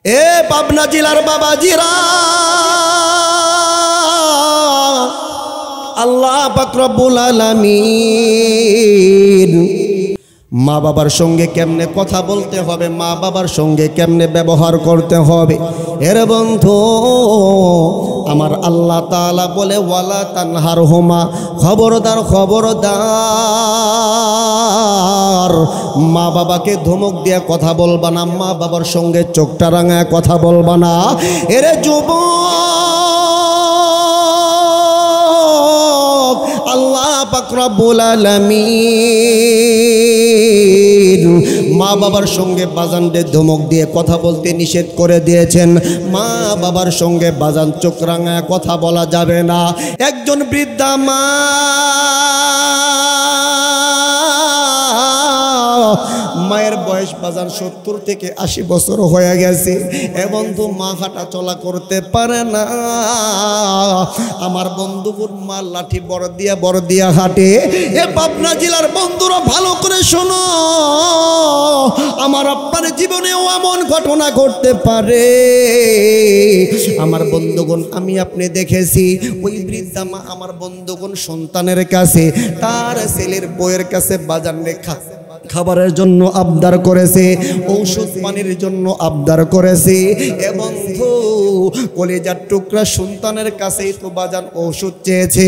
এ পাবনা জেলার বাবাজিরা, আল্লাহ পাক রব্বুল আলামিন মা বাবার সঙ্গে কেমনে কথা বলতে হবে, মা বাবার সঙ্গে কেমনে ব্যবহার করতে হবে। এর বন্ধু আমার আল্লাহ তাআলা বলে ওয়ালা তানহারহুমা, খবরদার খবরদার মা বাবাকে ধমক দিয়ে কথা বলবা না, মা বাবার সঙ্গে চোখটা রাঙায় কথা বলবা না। এরে যুবক, আল্লাহ পাক রব্বুল আলামিন মা বাবার সঙ্গে বাজানকে ধমক দিয়ে কথা বলতে নিষেধ করে দিয়েছেন। মা বাবার সঙ্গে বাজান চোখ রাঙায় কথা বলা যাবে না। একজন বৃদ্ধা মা, মায়ের বয়স বাজান 70 থেকে 80 বছর হয়ে গেছে। এ বন্ধু মা হাঁটা চলা করতে পারে না। আমার বন্ধুগুর মা লাঠি বড় দিয়া হাঁটে। এ পাবনা জেলার বন্ধুরা ভালো করে শোনো, আমার আপনার জীবনেও এমন ঘটনা ঘটতে পারে। আমার বন্ধুগণ, আমি আপনি দেখেছি ওই বৃদ্ধা মা আমার বন্ধুগণ সন্তানের কাছে, তার ছেলের বউয়ের কাছে বাজান রেখা খাবারের জন্য আবদার করেছে, ঔষধ পানির জন্য আবদার করেছে। এবং কলিজার টুকরা সন্তানের কাছেই তো বাজান ঔষধ চেয়েছে।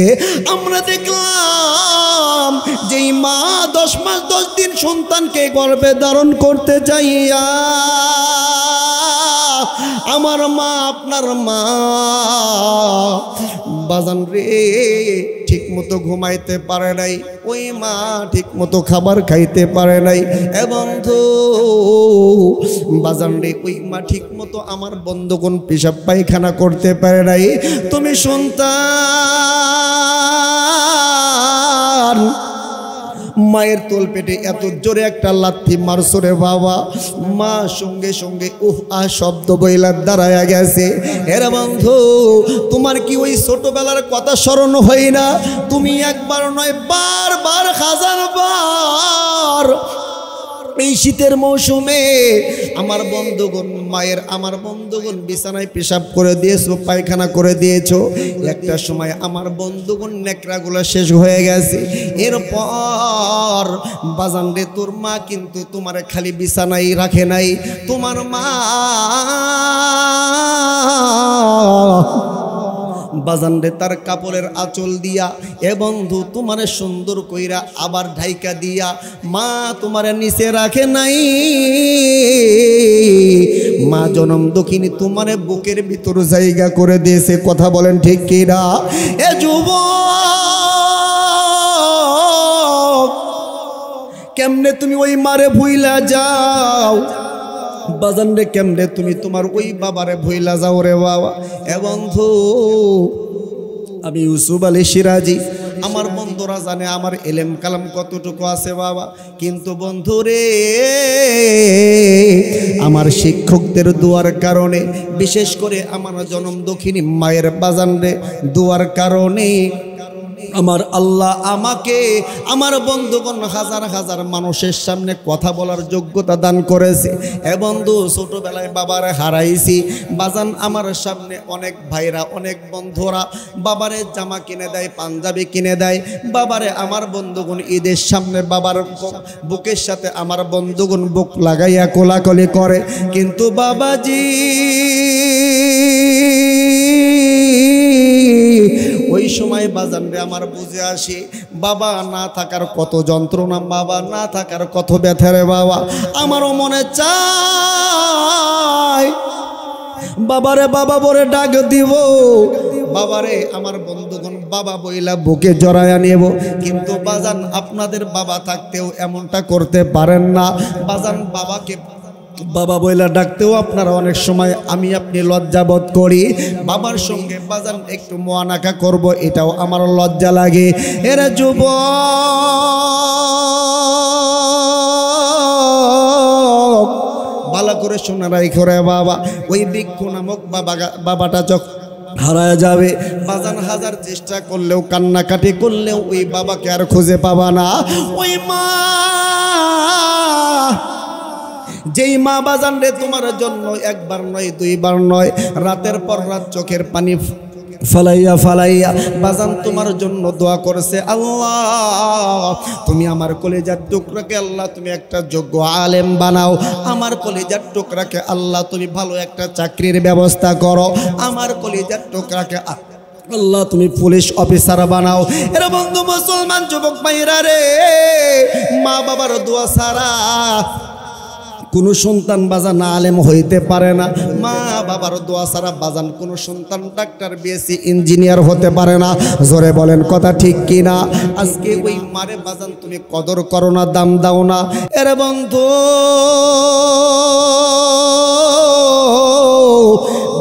আমরা দেখলাম যেই মা 10 মাস 10 দিন সন্তানকে গর্ভে ধারণ করতে চাইয়া আমার মা, আপনার মা বাজান রে ঠিক মতো ঘুমাইতে পারে নাই, ওই মা ঠিক মতো খাবার খাইতে পারে নাই। এবং বাজান রে ওই মা ঠিক মতো আমার বন্ধুগণ পেশাব পায়খানা করতে পারে নাই। তুমি সন্তান মায়ের তোল পেটে এত জোরে একটা লাথি মারছো রে বাবা, মা সঙ্গে সঙ্গে শব্দ বইলার দাঁড়ায়া গেছে। এরা বন্ধু, তোমার কি ওই ছোটবেলার কথা স্মরণ হয় না? তুমি একবার নয় বারবার, হাজারবার এই শীতের মৌসুমে আমার বন্ধুগণ মায়ের, আমার বন্ধুগণ বিছানায় পেশাব করে দিয়েছো, পায়খানা করে দিয়েছো। একটা সময় আমার বন্ধুগণ নেকড়াগুলো শেষ হয়ে গেছে। এরপর বাজান রে তোর মা কিন্তু তোমার খালি বিছানায় রাখে নাই, তোমার মা বাজান রে তার কাপড়ের আঁচল দিয়া এ বন্ধু তোমারে সুন্দর কইরা আবার ঢাইকা দিয়া মা তোমারে নিচে রাখে নাই। মা জনম দক্ষিণী তোমারে বুকের ভিতর জায়গা করে দিয়েছে। কথা বলেন ঠিক কি না? এ যুবক, কেমনে তুমি ওই মারে ভুইলা যাও? বাজান রে কেমনে তুমি তোমার ওই বাবারে ভুইলা যাও রে বাবা? এ বন্ধু, আমি ইউসুফ আলী সিরাজি, আমার বন্ধুরা জানে আমার এলেম কালাম কতটুকু আছে বাবা। কিন্তু বন্ধু রে, আমার শিক্ষকদের দোয়ার কারণে, বিশেষ করে আমার জনম দক্ষিণী মায়ের বাজান রে দোয়ার কারণে আমার আল্লাহ আমাকে, আমার বন্ধুগণ হাজার হাজার মানুষের সামনে কথা বলার যোগ্যতা দান করেছে। এ বন্ধু, ছোটবেলায় বাবারে হারাইছি বাজান। আমার সামনে অনেক ভাইরা, অনেক বন্ধুরা বাবারে জামা কিনে দেয়, পাঞ্জাবি কিনে দেয় বাবারে। আমার বন্ধুগণ ঈদের সামনে বাবার বুকের সাথে আমার বন্ধুগণ বুক লাগাইয়া কোলাকলি করে। কিন্তু বাবাজি ওই সময় বাজান রে আমার বুঝে আসি বাবা না থাকার কত যন্ত্রণা, বাবা না থাকার কত ব্যথা রে বাবা। আমারও মনে চায় বাবারে বাবা বলে ডাক দিব, বাবারে আমার বন্ধুগণ বাবা বইলা বুকে জড়ায়া নেব। কিন্তু বাজান আপনাদের বাবা থাকতেও এমনটা করতে পারেন না বাজান। বাবাকে বাবা বইলা ডাকতেও আপনারা অনেক সময় আমি আপনি লজ্জাবোধ করি। বাবার সঙ্গে বাজান একটু মোয়ানাকা করব, এটাও আমার লজ্জা লাগে। এরা যুবক, ভালো করে শোনা রাখো রে বাবা। ওই ভিক্ষু নামক বাবাটা যখন হারায় যাবে বাজান, হাজার চেষ্টা করলেও কান্নাকাটি করলেও ওই বাবাকে আর খুঁজে পাবা না। ওই মা যেই মা বাজান রে তোমার জন্য একবার নয় দুইবার নয় রাতের পর রাত চোখের পানি ফালাইয়া ফালাইয়া বাজান তোমার জন্য দোয়া করেছে, আল্লাহ তুমি আমার কলিজার টুকরাকে আল্লাহ তুমি একটা যোগ্য আলেম বানাও, আমার কলিজার টুকরাকে আল্লাহ তুমি ভালো একটা চাকরির ব্যবস্থা করো, আমার কলিজার টুকরাকে আল্লাহ তুমি পুলিশ অফিসার বানাও। এরা বন্ধু মুসলমান যুবক ভাইরা রে, মা বাবার দোয়া ছাড়া কোনো সন্তান বাজান আলেম হইতে পারে না, মা বাবার দোয়া ছাড়া বাজান কোনো সন্তান ডাক্তার বিএসসি ইঞ্জিনিয়ার হতে পারে না। জোরে বলেন কথা ঠিক কিনা? আজকে ওই মারে বাজান তুমি কদর করো না, দাম দাও না। এর বন্ধু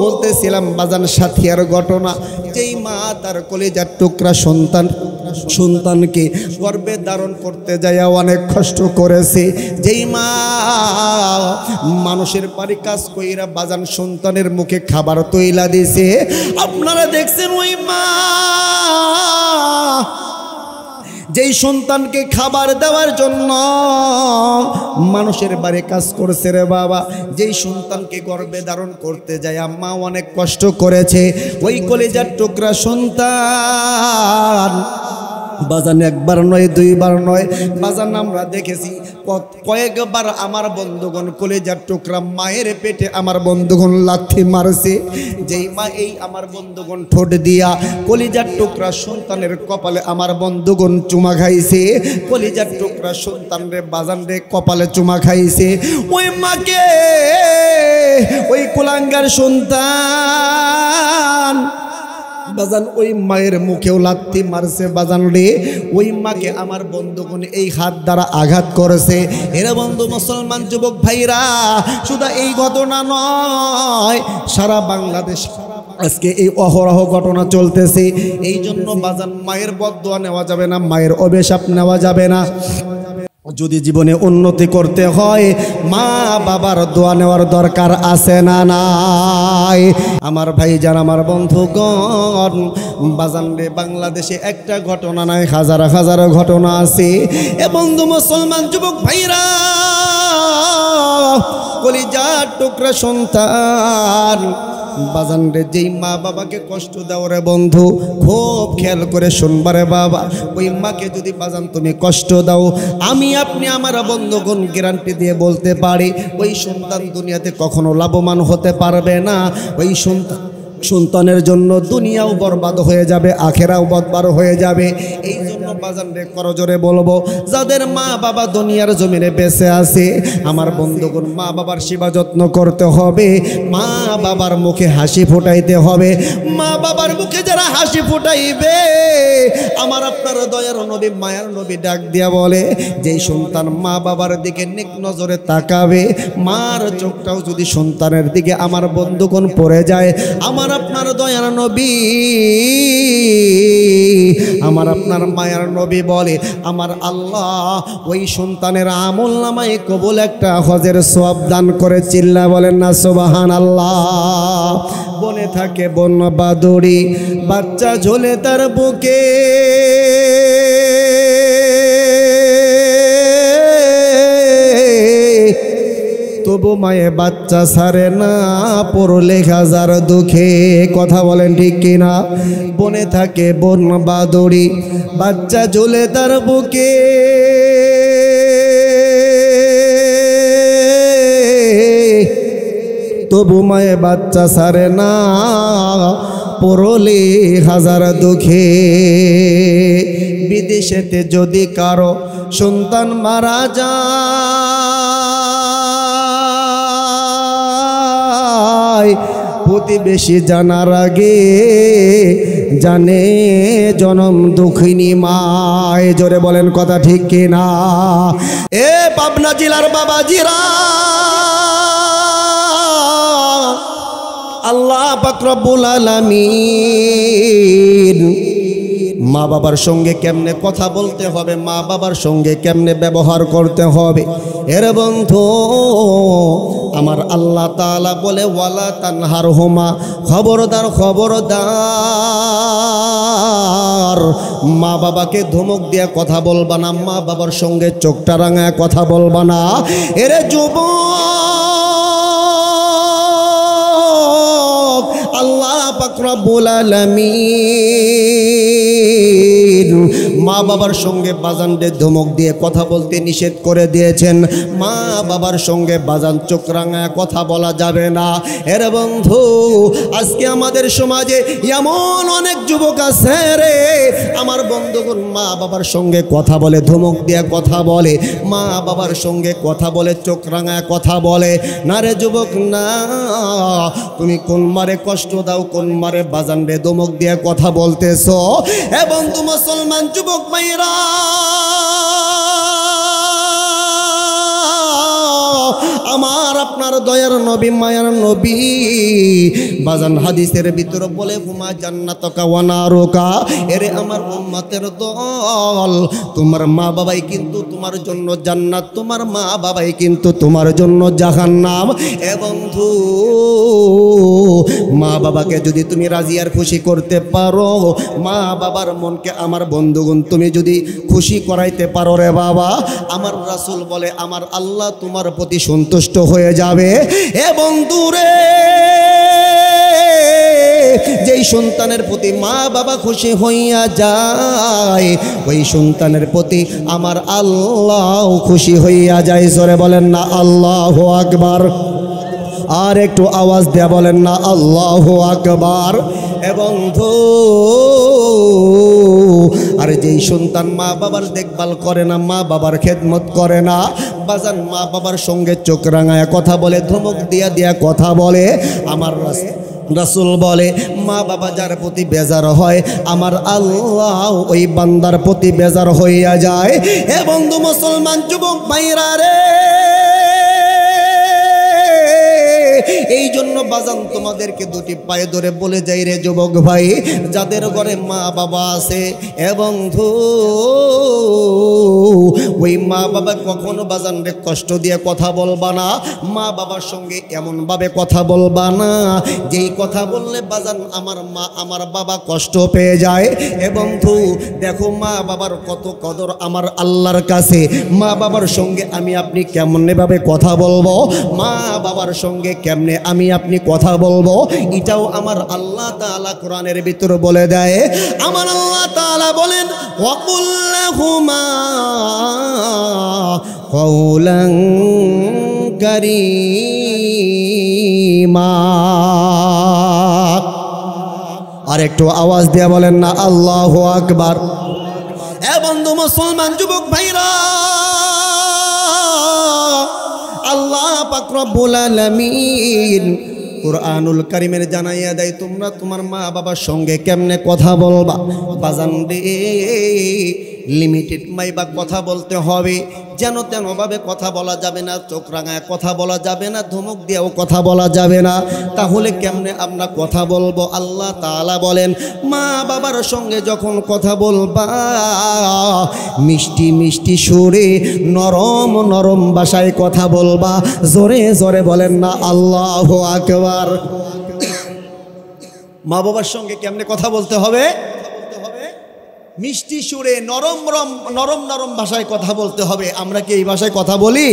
বলতেছিলাম বাজান সাথিয়ার ঘটনা, যেই মা তার কলিজার টুকরা সন্তানকে গর্ভে ধারণ করতে যায় অনেক কষ্ট করেছে, যেই মা মানুষের বাড়ি কাজ কইরা বাজান সন্তানের মুখে খাবার তৈলা দিছে, আপনারা দেখছেন ওই মা যেই সন্তানকে খাবার দেওয়ার জন্য মানুষের বাড়ি কাজ করছে রে বাবা, যেই সন্তানকে গর্ভে ধারণ করতে যায় মা অনেক কষ্ট করেছে, ওই কলিজার টুকরা সন্তান বাজান একবার নয় দুইবার নয় বাজান আমরা দেখেছি কয়েকবার আমার বন্ধুগণ কলিজার টুকরা মায়ের পেটে আমার বন্ধুগণ লাথি মারছে, যেই মা এই আমার বন্ধুগণ ঠোঁট দিয়া কলিজার টুকরা সন্তানের কপালে আমার বন্ধুগণ চুমা খাইছে, কলিজার টুকরা সন্তানরে বাজান রে কপালে চুমা খাইছে, ওই মাকে ওই কুলাঙ্গার সন্তান বাজান ওই মায়ের মুখেও লাথি মারছে বাজান রে, ওই মাকে আমার বন্ধুগণ এই হাত দ্বারা আঘাত করেছে। এরা বন্ধু মুসলমান যুবক ভাইরা, শুধু এই ঘটনা নয়, সারা বাংলাদেশ আজকে এই অহরহ ঘটনা চলতেছে। এই জন্য বাজান মায়ের বদদোয়া নেওয়া যাবে না, মায়ের অভিশাপ নেওয়া যাবে না। যদি জীবনে উন্নতি করতে হয় মা বাবার দোয়া নেওয়ার দরকার আছে না নাই? আমার ভাইজান আমার বন্ধুগণ বাজান রে, বাংলাদেশে একটা ঘটনা নাই, হাজার হাজার ঘটনা আছে। এ বন্ধু মুসলমান যুবক ভাইরা, কলিজার টুকরা সন্তান বাজান রে, যেই মা বাবাকে কষ্ট দাও রে বন্ধু, খুব খেয়াল করে শুনবারে বাবা, ওই মাকে যদি বাজান তুমি কষ্ট দাও, আমি আপনি আমার বন্ধুগণ গ্যারান্টি দিয়ে বলতে পারি ওই সন্তান দুনিয়াতে কখনো লাভবান হতে পারবে না। ওই সন্তানের জন্য দুনিয়াও বরবাদ হয়ে যাবে, আখেরাও বরবাদ হয়ে যাবে। এই জন্য বাজান রে করজোরে বলবো, যাদের মা বাবা দুনিয়ার জমিনে বেঁচে আছে আমার বন্ধুগণ, মা বাবার সেবা যত্ন করতে হবে, মা বাবার মুখে হাসি ফুটাইতে হবে। মা বাবার মুখে যারা হাসি ফুটাইবে, আমার আপনার দয়ার নবী মায়ার নবী ডাক দিয়া বলে, যেই সন্তান মা বাবার দিকে নেক নজরে তাকাবে, মার চোখটাও যদি সন্তানের দিকে আমার বন্ধুগণ পড়ে যায়, আমার আপনার দয়ার নবী আমার আপনার মায়ার নবী বলে, আমার আল্লাহ ওই সন্তানের আমল নামায় কবুল একটা হজের সওয়াব দান করে। চিল্লা বলেন না সুবহানাল্লাহ। বনে থাকে বন বাদুড়ি, বাচ্চা ঝোলে তার বুকে, তবু মায়ে বাচ্চা ছাড়ে না, পড়লে হাজার দুঃখে। কথা বলেন ঠিক কিনা? বনে থাকে বন বাদুড়ি, বাচ্চা ঝুলে তার বুকে, তবু মায়ে বাচ্চা ছাড়ে না, পড়লে হাজার দুঃখে। বিদেশেতে যদি কারো সন্তান মারা যায়, প্রতিবেশী জানার আগে জানে জনম দুঃখিনী মায়। জোরে বলেন কথা ঠিক কিনা? এ পাবনা জেলার বাবাজিরা, আল্লাহ পাক রব্বুল আলামিন মা বাবার সঙ্গে কেমনে কথা বলতে হবে, মা বাবার সঙ্গে কেমনে ব্যবহার করতে হবে, এর বন্ধু আমার আল্লাহ তাআলা বলে ওয়ালা তানহারহুমা, খবরদার খবরদার মা বাবাকে ধমক দিয়ে কথা বলবা না, মা বাবার সঙ্গে চোখটা রাঙায় কথা বলবা না। এরে যুবক, আল্লাহ পাক রব্বুল আলামিন মা বাবার সঙ্গে বাজানদের ধমক দিয়ে কথা বলতে নিষেধ করে দিয়েছেন। মা বাবার সঙ্গে বাজান চোখ রাঙায় কথা বলা যাবে না। এর বন্ধু, আজকে আমাদের সমাজে এমন অনেক যুবক আছে রে আমার বন্ধুগণ, মা বাবার সঙ্গে কথা বলে, ধমক দিয়ে কথা বলে, মা বাবার সঙ্গে কথা বলে, চোখ রাঙায় কথা বলে। না রে যুবক না, তুমি কোন মারে কষ্ট দাও, কোন মারে বাজান রে ধমক দিয়ে কথা বলতেছো। এ বন্ধু মুসলমান যুবক ভাইরা, আমার আপনার দয়ার নবী, মায়ার নবী বাজান হাদিসের ভিতরে বলে হুমা জান্নাতুকা ওয়া নারুকা। এরে আমার উম্মতের দল, তোমার মা বাবাই কিন্তু তোমার জন্য জান্নাত, তোমার মা বাবাই কিন্তু তোমার জন্য জাহান্নাম। এ বন্ধু, মা বাবাকে যদি তুমি রাজি আর খুশি করতে পারো, মা বাবার মনকে আমার বন্ধুগণ তুমি যদি খুশি করাইতে পারো রে বাবা, আমার রাসূল বলে আমার আল্লাহ তোমার প্রতি সন্তুষ্ট হয়ে যাবে। এ বন্ধু রে, যেই সন্তানের প্রতি মা বাবা খুশি হইয়া যায়, ওই সন্তানের প্রতি আমার আল্লাহ খুশি হইয়া যায়। জোরে বলেন না আল্লাহু আকবার। আর একটু আওয়াজ দেয়া বলেন না আল্লাহু আকবার। এবং আর যেই সন্তান মা বাবার দেখভাল করে না, মা বাবার খেদমত করে না, বাজান মা বাবার সঙ্গে চোখ রাঙায় কথা বলে, ধমক দিয়া দিয়া কথা বলে, আমার রাসূল বলে মা বাবা যার প্রতি বেজার হয়, আমার আল্লাহ ওই বান্দার প্রতি বেজার হইয়া যায়। এ বন্ধু মুসলমান যুবক ভাইরা রে, এই জন্য বাজান তোমাদেরকে দুটি পায়ে ধরে বলে যাই রে যুবক ভাই, যাদের ঘরে মা বাবা আছে এবং ওই মা বাবা কখনো বাজান রে কষ্ট দিয়ে কথা বলবা না, মা বাবার সঙ্গে এমনভাবে কথা বলবা না যেই কথা বললে বাজান আমার মা আমার বাবা কষ্ট পেয়ে যায়। এবং দেখো মা বাবার কত কদর আমার আল্লাহর কাছে। মা বাবার সঙ্গে আমি আপনি কেমনভাবে কথা বলবো, মা বাবার সঙ্গে কেমনে আমি আপনি কথা বলবো, এটাও আমার আল্লাহ তাআলা কোরআনের ভিতরে বলে দেয়। আমার আল্লাহ তাআলা বলেন ওয়াকুল লাহুমা কওলান কারীমা। আর একটু আওয়াজ দিয়ে বলেন না আল্লাহু আকবার। এ বন্ধু মুসলমান যুবক ভাইরা, আল্লাহ পাক রব্বুল আলামিন কুরআনুল কারীমের জানাইয়া দেয় তোমরা তোমার মা বাবার সঙ্গে কেমনে কথা বলবা। বাজান রে, লিমিটেড মাইবা কথা বলতে হবে, যেন তেনভাবে কথা বলা যাবে না, চোখ রাঙায় কথা বলা যাবে না, ধমক দিয়েও কথা বলা যাবে না। তাহলে কেমনে আমরা কথা বলবো? আল্লাহ তাআলা বলেন মা বাবার সঙ্গে যখন কথা বলবা, মিষ্টি মিষ্টি সুরে নরম নরম ভাষায় কথা বলবা। জোরে জোরে বলেন না আল্লাহু আকবার। মা বাবার সঙ্গে কেমনে কথা বলতে হবে? মিষ্টি সুরে নরম নরম নরম ভাষায় কথা বলতে হবে। আমরা কি এই ভাষায় কথা বলি?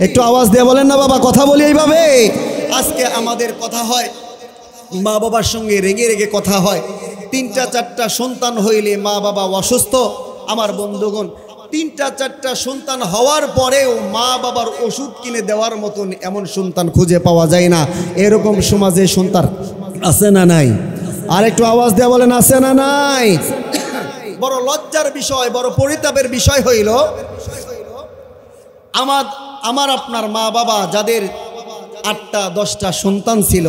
একটু আওয়াজ দিয়ে বলেন না বাবা, কথা বলি এইভাবে? আজকে আমাদের কথা হয় মা বাবার সঙ্গে রেগে রেগে কথা হয়। 3টা 4টা সন্তান হইলে মা বাবা অসুস্থ। আমার বন্ধুগণ, 3টা 4টা সন্তান হওয়ার পরেও মা বাবার ওষুধ কিনে দেওয়ার মতন এমন সন্তান খুঁজে পাওয়া যায় না। এরকম সমাজে সন্তান আছে না নাই? আর একটু আওয়াজ দিয়ে বলেন আছে না নাই? বড় লজ্জার বিষয়, বড় পরিতাপের বিষয় হইল আমার আপনার মা বাবা যাদের 8টা 10টা সন্তান ছিল,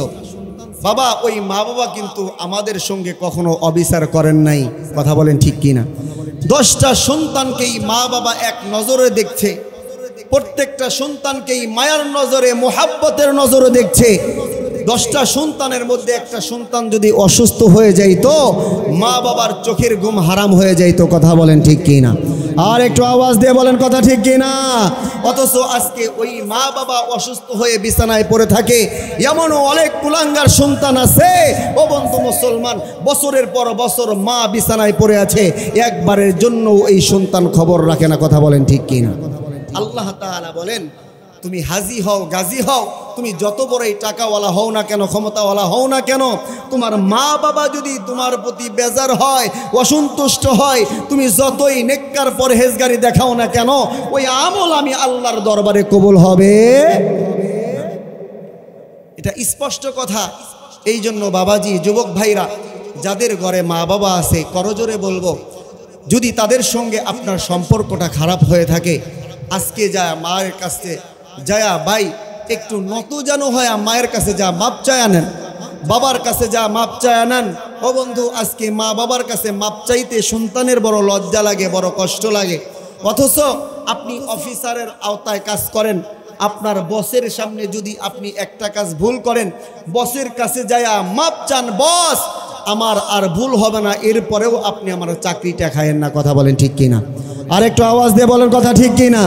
বাবা ওই মা বাবা কিন্তু আমাদের সঙ্গে কখনো অবিচার করেন নাই। কথা বলেন ঠিক কিনা? 10টা সন্তানকেই মা বাবা এক নজরে দেখছে, প্রত্যেকটা সন্তানকেই মায়ার নজরে মোহাব্বতের নজরে দেখছে। 10টা সন্তানের মধ্যে একটা সন্তান যদি অসুস্থ হয়ে যাইতো মা বাবার চোখের ঘুম হারাম হয়ে যাইতো। কথা বলেন ঠিক কি না? আর একটু আওয়াজ দিয়ে বলেন কথা ঠিক কি না? অথচ আজকে ওই মা বাবা অসুস্থ হয়ে বিছানায় পড়ে থাকে। এমনও অনেক কুলাঙ্গার সন্তান আছে ও বন্ধু মুসলমান, বছরের পর বছর মা বিছানায় পড়ে আছে, একবারের জন্য এই সন্তান খবর রাখে না। কথা বলেন ঠিক কি না? আল্লাহ তাআলা বলেন, তুমি হাজি হও, গাজী হও, তুমি যত বড়ই টাকাওয়ালা হও না কেন, ক্ষমতাওয়ালা হও না কেন, তোমার মা বাবা যদি তোমার প্রতি বেজার হয়, অসন্তুষ্ট হয়, তুমি যতই নেককার পরহেজগারি দেখাও না কেন, ওই আমল আমি আল্লাহর দরবারে কবুল হবে। এটা স্পষ্ট কথা। এই জন্য বাবাজি, যুবক ভাইরা, যাদের ঘরে মা বাবা আছে, করজোরে বলবো, যদি তাদের সঙ্গে আপনার সম্পর্কটা খারাপ হয়ে থাকে, আজকে যা মায়ের কাছে যায়া ভাই একটু নত যেন হয়, মায়ের কাছে যা মাপ চায় আনেন, বাবার কাছে যা মাপ চায় আনেন। ও বন্ধু, আজকে মা বাবার কাছে মাপ চাইতে সন্তানের বড় লজ্জা লাগে, বড় কষ্ট লাগে। অথচ আপনি অফিসারের আওতায় কাজ করেন, আপনার বসের সামনে যদি আপনি একটা কাজ ভুল করেন, বসের কাছে যায়া মাপ চান, বস আমার আর ভুল হবে না, এরপরেও আপনি আমার চাকরিটা খায়েন না। কথা বলেন ঠিক কিনা? আর একটু আওয়াজ দিয়ে বলেন কথা ঠিক কিনা?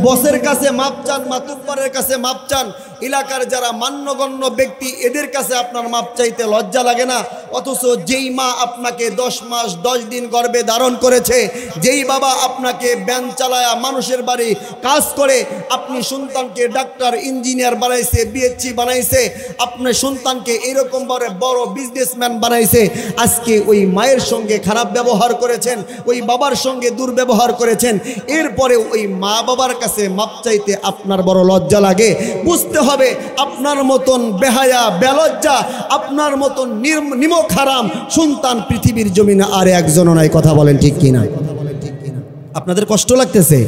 বসের কাছে মাপ চান, মাতুব্বরের কাছে মাপ চান, এলাকার যারা মান্যগণ্য ব্যক্তি এদের কাছে আপনার মাপ চাইতে লজ্জা লাগে না। অথচ যেই মা আপনাকে 10 মাস 10 দিন গর্ভে ধারণ করেছে, যেই বাবা আপনাকে ব্যান চালায়া মানুষের বাড়ি কাজ করে আপনি সন্তানকে ডাক্তার ইঞ্জিনিয়ার বানাইছে, বিএসসি বানাইছে, আপনার সন্তানকে এরকম বড় বিজনেসম্যান বানাইছে, আজকে ওই মায়ের সঙ্গে খারাপ ব্যবহার করেছেন, ওই বাবার সঙ্গে দুর্ব্যবহার করেছেন, এরপরে ওই মা বাবার কাছে মাপ চাইতে আপনার বড় লজ্জা লাগে। বুঝতে হবে, আপনার মতন বেহায়া বেলজ্জা, আপনার মতন নিমক হারাম সন্তান পৃথিবীর জমিনে আর একজনও নাই। কথা বলেন ঠিক কিনা? আপনাদের কষ্ট লাগতেছে?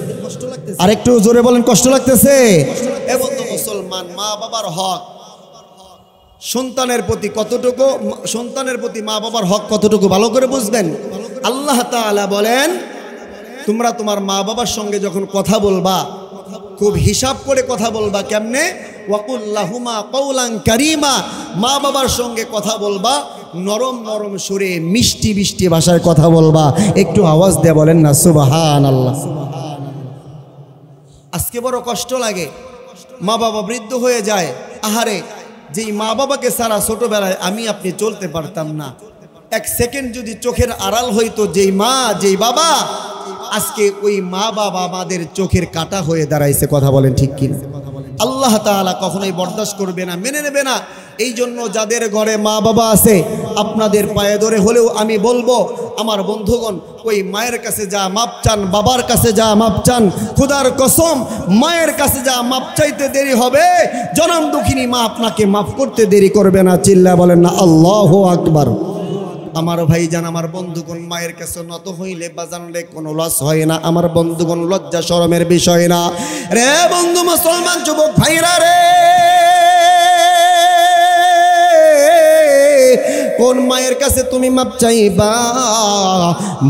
আর একটু জোরে বলেন, কষ্ট লাগতেছে? এবং তো মুসলমান, মা বাবার হক সন্তানের প্রতি কতটুকু, সন্তানের প্রতি মা বাবার হক কতটুকু ভালো করে বুঝবেন। আল্লাহ তাআলা বলেন, তোমরা তোমার মা বাবার সঙ্গে যখন কথা বলবা, খুব হিসাব করে কথা বলবা। কেমনে? ওয়াকুল লাহুমা কওলান কারীমা, মা বাবার সঙ্গে কথা বলবা নরম নরম সুরে, মিষ্টি মিষ্টি ভাষায় কথা বলবা। একটু আওয়াজ দিয়ে বলেন না সুবহানাল্লাহ। আজকে বড় কষ্ট লাগে, মা বাবা বৃদ্ধ হয়ে যায়। আহারে, যেই মা বাবাকে সারা ছোটবেলায় আমি আপনি চলতে পারতাম না, এক সেকেন্ড যদি চোখের আড়াল হইতো যেই মা যেই বাবা, আজকে ওই মা বাবা আমাদের চোখের কাঁটা হয়ে দাঁড়াইছে। কথা বলেন ঠিক কিনা? আল্লাহ তাআলা কখনোই বরদাস্ত করবে না, মেনে নেবে না। এই জন্য যাদের ঘরে মা বাবা আছে, আপনাদের পায়ে ধরে হলেও আমি বলবো, আমার বন্ধুগণ, ওই মায়ের কাছে যা মাপ চান, বাবার কাছে যা মাপ চান, খোদার কসম মায়ের কাছে যা মাপ চাইতে দেরি হবে, জনম দুঃখিনী মা আপনাকে মাফ করতে দেরি করবে না। চিল্লা বলেন না আল্লাহু আকবার। আমার ভাইজান, আমার বন্ধুগণ, মায়ের কাছে নত হইলে বাজানলে কোনো লস হয় না। আমার বন্ধুগণ, লজ্জা শরমের বিষয় না রে বন্ধু মুসলমান যুবক ভাইরা রে। কোন মায়ের কাছে তুমি মাপ চাইবা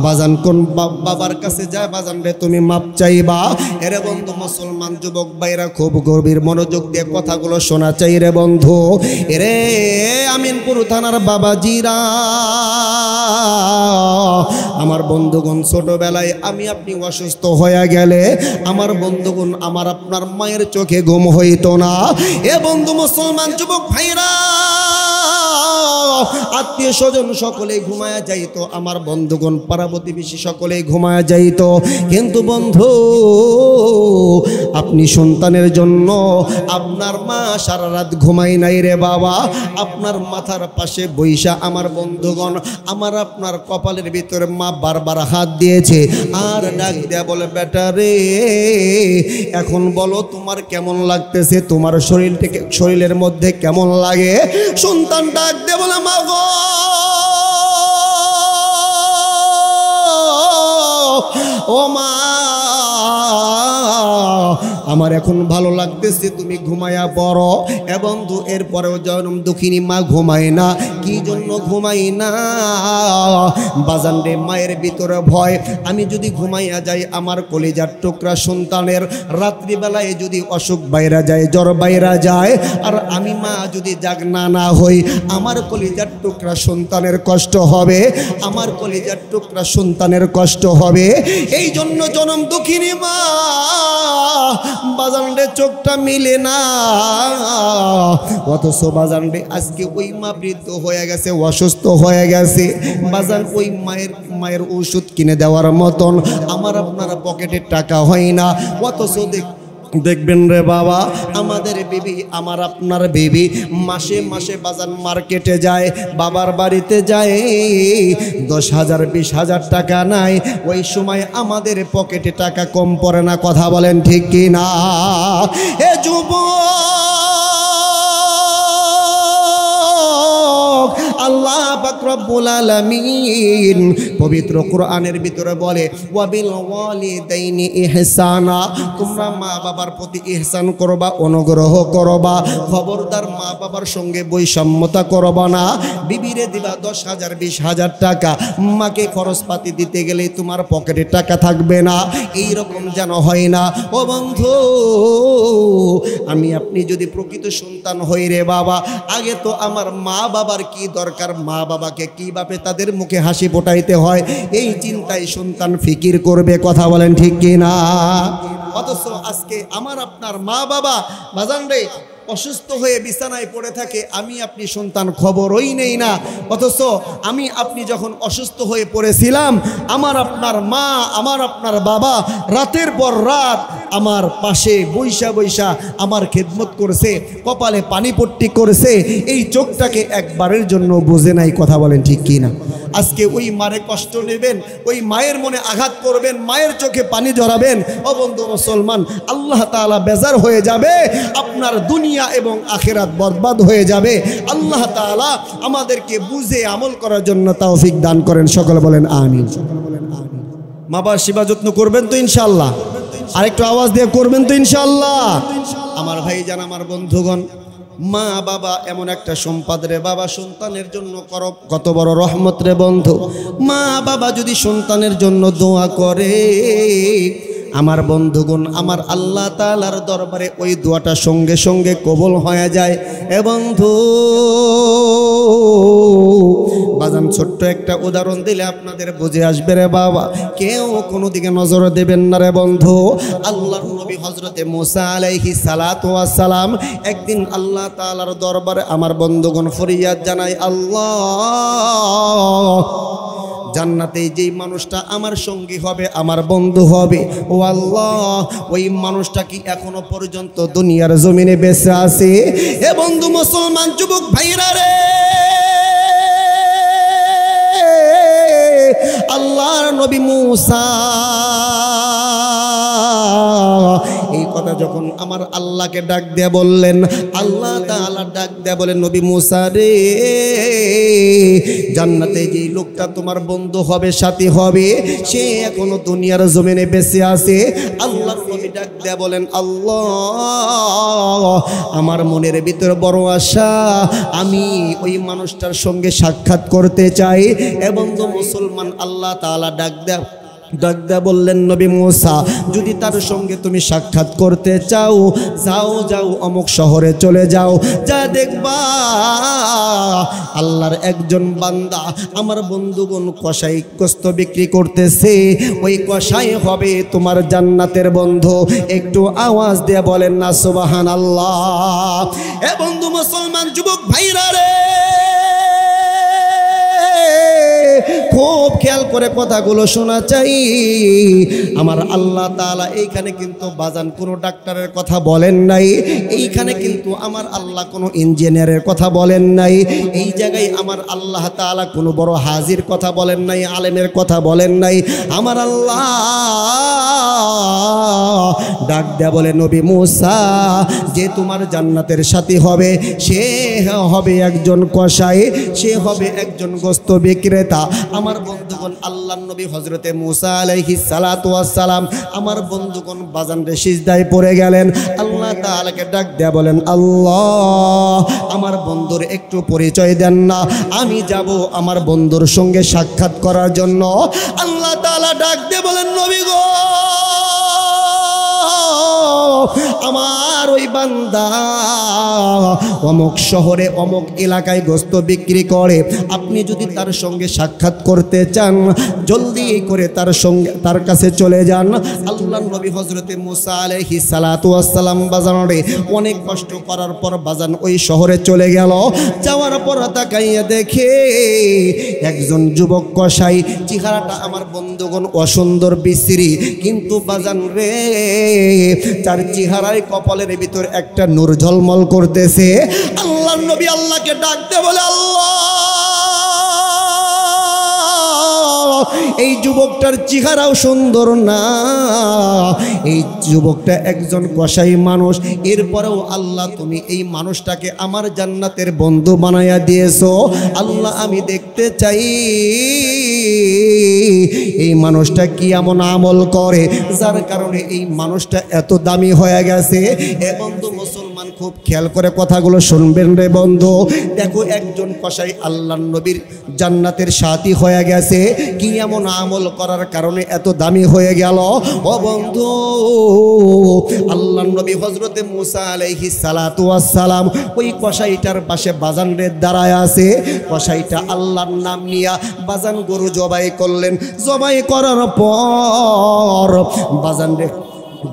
বাজান? কোন বাবার কাছে যায় বাজান রে তুমি মাপ চাইবা? এরে বন্ধু মুসলমান যুবক ভাইরা, খুব গভীর মনোযোগ দিয়ে কথাগুলো শোনা চাই রে বন্ধু। এরে আমিনপুর থানার বাবাজিরা, আমার বন্ধুগণ, ছোটবেলায় আমি আপনি অসুস্থ হয়ে গেলে আমার বন্ধুগণ, আমার আপনার মায়ের চোখে ঘুম হইতো না। এ বন্ধু মুসলমান যুবক ভাইরা, আত্মীয় স্বজন সকলেই ঘুমায়া যাইতো, আমার বন্ধুগণ পাড়া প্রতিবেশী সকলেই ঘুমায়া যাইতো। কিন্তু বন্ধু, আপনি সন্তানের জন্য আপনার মা সারা রাত ঘুমাই নাই রে বাবা, আপনার মাথার পাশে বৈশা আমার বন্ধুগণ, আমার আপনার কপালের ভিতরে মা বারবার হাত দিয়েছে আর ডাক দেয়া বলে, বেটা রে এখন বলো তোমার কেমন লাগতেছে, তোমার শরীরের মধ্যে কেমন লাগে? সন্তান ডাক দেয়া বলে, মা গো ও মা, আমার এখন ভালো লাগতেছে, তুমি ঘুমায়া পড়ো। এ বন্ধু, এরপরেও জনম দুঃখিনী মা ঘুমায় না। কি জন্য ঘুমাই না? বাজান রে, মায়ের ভিতরে ভয়, আমি যদি ঘুমাইয়া যাই আমার কলিজার টুকরা সন্তানের রাত্রিবেলায় যদি অসুখ বাইরা যায়, জ্বর বাইরা যায়, আর আমি মা যদি জাগনা না হই, আমার কলিজার টুকরা সন্তানের কষ্ট হবে, আমার কলিজার টুকরা সন্তানের কষ্ট হবে। এই জন্য জনম দুঃখিনী মা বাজান রে চোখটা মিলে না। অথচ বাজান রে আজকে ওই মা বৃদ্ধ হয়ে গেছে, অসুস্থ হয়ে গেছে। বাজান ওই মায়ের ওষুধ কিনে দেওয়ার মতন আমার আপনার পকেটের টাকা হয় না। অথচ দেখবেন রে বাবা, আমাদের বিবি, আমার আপনার বিবি মাসে মাসে বাজার মার্কেটে যায়, বাবার বাড়িতে যায়, 10,000 20,000 টাকা নাই। ওই সময় আমাদের পকেটে টাকা কম পড়ে না। কথা বলেন ঠিক কি না? এ যুবক, আল্লাহ পাক রব্বুল আলামিন পবিত্র কোরআনের ভিতরে বলে, ওয়াবিল ওয়ালিদাইনি ইহসানা, তোমরা মা বাবার প্রতি ইহসান করবা, অনুগ্রহ করবা। খবরদার মা বাবার সঙ্গে বৈষম্যতা করবা না। বিবিরে দিবা 10,000 20,000 টাকা, মাকে খরচপাতি দিতে গেলে তোমার পকেটে টাকা থাকবে না। এই রকম যেন হয় না। ও বন্ধু, আমি আপনি যদি প্রকৃত সন্তান হই রে বাবা, আগে তো আমার মা বাবার কি দরকার, মা বাবাকে কিভাবে তাদের মুখে হাসি ফোটাইতে হয়, এই চিন্তায় সন্তান ফিকির করবে। কথা বলেন ঠিক কি না? অথচ আজকে আমার আপনার মা বাবা বাজান রে অসুস্থ হয়ে বিছানায় পড়ে থাকে, আমি আপনি সন্তান খবরই নেই না। অথচ আমি আপনি যখন অসুস্থ হয়ে পড়েছিলাম, আমার আপনার মা, আমার আপনার বাবা রাতের পর রাত আমার পাশে বৈশা বৈশা আমার খেদমত করেছে, কপালে পানি পট্টি করেছে। এই চোখটাকে একবারের জন্য বুঝে নাই। কথা বলেন ঠিক কি না? আজকে ওই মারে কষ্ট নেবেন, ওই মায়ের মনে আঘাত করবেন, মায়ের চোখে পানি জড়াবেন। ও বন্ধু মুসলমান, আল্লাহ তাআলা বেজার হয়ে যাবে, আপনার দুনিয়া এবং আখিরাত বরবাদ হয়ে যাবে। আল্লাহ তাআলা আমাদেরকে বুঝে আমল করার জন্য তৌফিক দান করেন। সকলে বলেন আমিন। মা বাবার সেবা যত্ন করবেন তো ইনশাআল্লাহ? আরেকটু আওয়াজ দিয়ে করবেন তো ইনশাআল্লাহ? আমার ভাইজান, আমার বন্ধুগণ, মা বাবা এমন একটা সম্পদ রে বাবা, সন্তানের জন্য কত বড় রহমত রে বন্ধু। মা বাবা যদি সন্তানের জন্য দোয়া করে, আমার বন্ধুগণ, আমার আল্লাহ তাআলার দরবারে ওই দোয়াটা সঙ্গে সঙ্গে কবুল হয়ে যায়। এ বন্ধু বাজান, ছোট্ট একটা উদাহরণ দিলে আপনাদের বুঝে আসবে রে বাবা। কেউ কোনো দিকে নজর দেবেন না রে বন্ধু। আল্লাহর নবী হযরতে মুসা আলাইহিস সালাতু ওয়াস সালাম একদিন আল্লাহ তাআলার দরবারে আমার বন্ধুগণ ফরিয়াদ জানায়, আল্লাহ, জান্নাতে যেই মানুষটা আমার সঙ্গী হবে, আমার বন্ধু হবে, ও আল্লাহ, ওই মানুষটা কি এখনো পর্যন্ত দুনিয়ার জমিনে বেঁচে আছে? এ বন্ধু মুসলমান যুবক ভাইরা রে, আল্লাহর নবী মুসা এই কথা যখন আমার আল্লাহকে ডাক দিয়ে বললেন, আল্লাহ তাআলা ডাক দিয়ে বলেন, নবী মুসা রে, জান্নাতে যে লোকটা তোমার বন্ধু হবে, সাথী হবে, সে এখনো দুনিয়ার জমিনে বেঁচে আছে। আল্লাহর নবী ডাক দিয়ে বলেন, আল্লাহ, আমার মনের ভিতরে বড় আশা, আমি ওই মানুষটার সঙ্গে সাক্ষাৎ করতে চাই। এবং তো মুসলমান, আল্লাহ তাআলা ডাক দেয়া বললেন, নবী মুসা, যদি তার সঙ্গে তুমি সাক্ষাৎ করতে চাও, যাও অমুক শহরে চলে যাও, যা দেখবা আল্লাহর একজন বান্দা, আমার বন্ধুগণ, কসাই গোস্ত বিক্রি করতেছে, ওই কসাই হবে তোমার জান্নাতের বন্ধু। একটু আওয়াজ দিয়ে বলেন না সুবহানাল্লাহ। এ বন্ধু মুসলমান যুবক ভাইরা রে, খুব খেয়াল করে কথাগুলো শোনা চাই। আমার আল্লাহ তাআলা এইখানে কিন্তু বাজান কোনো ডাক্তারের কথা বলেন নাই, এইখানে কিন্তু আমার আল্লাহ কোনো ইঞ্জিনিয়ারের কথা বলেন নাই, এই জায়গায় আমার আল্লাহ তাআলা কোনো বড় হাজির কথা বলেন নাই, আলেমের কথা বলেন নাই। আমার আল্লাহ ডাক দেয়া বলে, নবী মুসা, যে তোমার জান্নাতের সাথী হবে, সে হবে একজন কসাই, সে হবে একজন গোস্ত বিক্রেতা। আমার বন্ধুগণ, আল্লাহর নবী হযরতে মুসা আলাইহিস সালাতু ওয়াস সালাম আমার বন্ধুগণ বাজান রে সিজদায় পড়ে গেলেন। আল্লাহ তাআলাকে ডাক দেয়া বলেন, আল্লাহ আমার বন্ধুর একটু পরিচয় দেন না, আমি যাব আমার বন্ধুর সঙ্গে সাক্ষাৎ করার জন্য। আল্লাহ তাআলা ডাক দিয়ে বলেন, নবী গো আমার ওই বান্দা অমুক শহরে অমুক এলাকায় গোস্ত বিক্রি করে, আপনি যদি তার সঙ্গে সাক্ষাৎ করতে চান জলদি করে তার কাছে চলে যান। আল্লাহর নবী হযরতে মুসা আলাইহিস সালাতু ওয়াস সালাম বাজানে অনেক কষ্ট করার পর বাজান ওই শহরে চলে গেল। যাওয়ার পর তাকাইয়া দেখে একজন যুবক কসাই, চেহারাটা আমার বন্ধুগণ অসুন্দর বিশ্রী, কিন্তু বাজান রে তার চেহারায় কপালের ভিতর একটা নূর ঝলমল করতেছে। আল্লাহর নবী আল্লাহকে ডাকতে বলে, আল্লাহ এই যুবকটার চেহারাও সুন্দর না, এই যুবকটা একজন কসাই মানুষ, এরপরেও আল্লাহ তুমি এই মানুষটাকে আমার জান্নাতের বন্ধু বানাইয়া দিয়েছো। আল্লাহ আমি দেখতে চাই এই মানুষটা কি এমন আমল করে যার কারণে এই মানুষটা এত দামি হয়ে গেছে। এ বন্ধু মুসলমান খুব খেয়াল করে কথাগুলো শুনবেন রে বন্ধু। দেখো একজন কসাই আল্লাহর নবীর জান্নাতের সাথী হয়ে গেছে, কি এমন আমল করার কারণে এত দামি হয়ে গেল। ও বন্ধু আল্লাহর নবী হযরতে মুসা আলাইহিস সালাতু ওয়াস সালাম ওই কসাইটার পাশে বাজান রে দাঁড়ায় আছে। কসাইটা আল্লাহর নাম নিয়া বাজান গরু জবাই করলেন। জবাই করার পর বাজান রে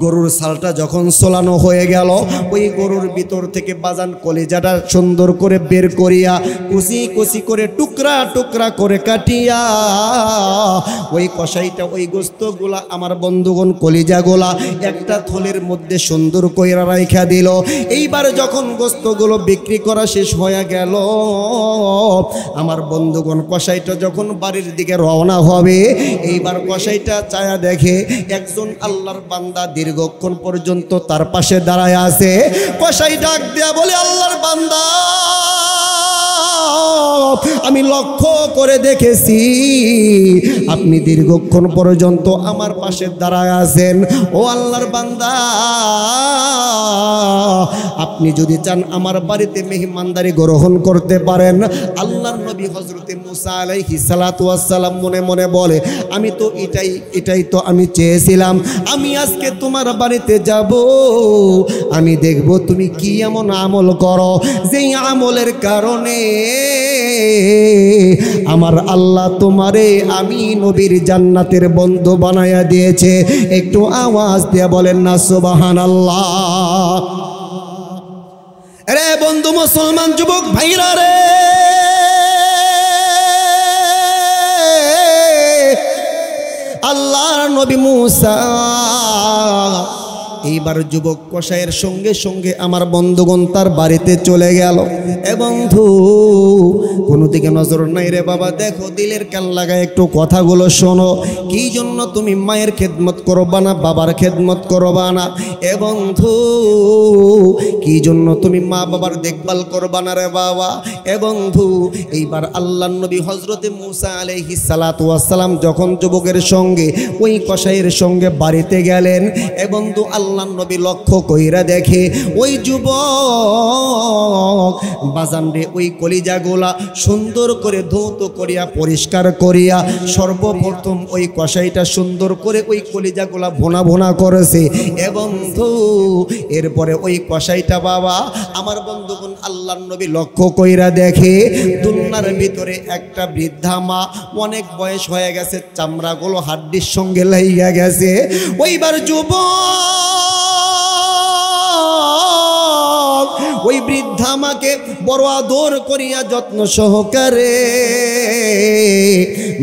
গরুর ছালটা যখন সোলানো হয়ে গেল, ওই গরুর ভিতর থেকে বাজান কলিজাটা সুন্দর করে বের করিয়া কুচি কুচি করে টুকরা টুকরা করে কাটিয়া ওই কসাইটা ওই গোস্তগুলা আমার বন্ধুগণ কলিজাগুলা একটা থলের মধ্যে সুন্দর কইরা রাইখা দিল। এইবার যখন গোস্তগুলো বিক্রি করা শেষ হয়ে গেল, আমার বন্ধুগণ কসাইটা যখন বাড়ির দিকে রওনা হবে, এইবার কসাইটা চায়া দেখে একজন আল্লাহর বান্দা দীর্ঘক্ষণ পর্যন্ত তার পাশে দাঁড়ায় আছে। কসাই ডাক দেয়া বলে, আল্লাহর বান্দা আমি লক্ষ্য করে দেখেছি আপনি দীর্ঘক্ষণ পর্যন্ত আমার পাশে দাঁড়ায় আছেন। ও আল্লাহর বান্দা আপনি যদি চান আমার বাড়িতে মেহমানদারি গ্রহণ করতে পারেন। আল্লাহর নবী হযরতে মুসা আলাইহিস সালাতু ওয়াস সালাম মনে মনে বলে, আমি তো এটাই তো আমি চেয়েছিলাম। আমি আজকে তোমার বাড়িতে যাব, আমি দেখব তুমি কি এমন আমল করো যেই আমলের কারণে আমার আল্লাহ তোমারে আমি নবীর জান্নাতের বন্ধু বানায়া দিয়েছে। একটু আওয়াজ দিয়ে বলেন না সুবহানাল্লাহ। রে বন্ধু মুসলমান যুবক ভাইরা রে, আল্লাহর নবী মুসা এইবার যুবক কসাইয়ের সঙ্গে সঙ্গে আমার বন্ধুগণ তার বাড়িতে চলে গেল। এ বন্ধু কোনো দিকে নজর নাই রে বাবা, দেখো দিলের কান লাগায় একটু কথাগুলো শোনো। কি জন্য তুমি মায়ের খেদমত করবা না, বাবার খেদমত করবা না? এ বন্ধু কি জন্য তুমি মা বাবার দেখভাল করবা না রে বাবা? এ বন্ধু এইবার আল্লাহর নবী হযরতে মুসা আলাইহিস সালাতু ওয়াস সালাম যখন যুবকের সঙ্গে ওই কসাইয়ের সঙ্গে বাড়িতে গেলেন, এ বন্ধু আল্লাহর নবী লক্ষ্য কইরা দেখে ওই যুবক বাজান রে ওই কলিজাগুলা সুন্দর করে ধৌত করিয়া পরিষ্কার করিয়া সর্বপ্রথম ওই কসাইটা সুন্দর করে ওই কলিজাগুলা ভোনা ভোনা করেছে। এবং এরপরে ওই কসাইটা বাবা আমার বন্ধুগণ আল্লাহর নবী লক্ষ্য কইরা দেখে দুলনার ভিতরে একটা বৃদ্ধা মা, অনেক বয়স হয়ে গেছে, চামড়াগুলো হাড্ডির সঙ্গে লাইগা গেছে। ওইবার ওই বৃদ্ধা মাকে বড় আদর করিয়া যত্ন সহকারে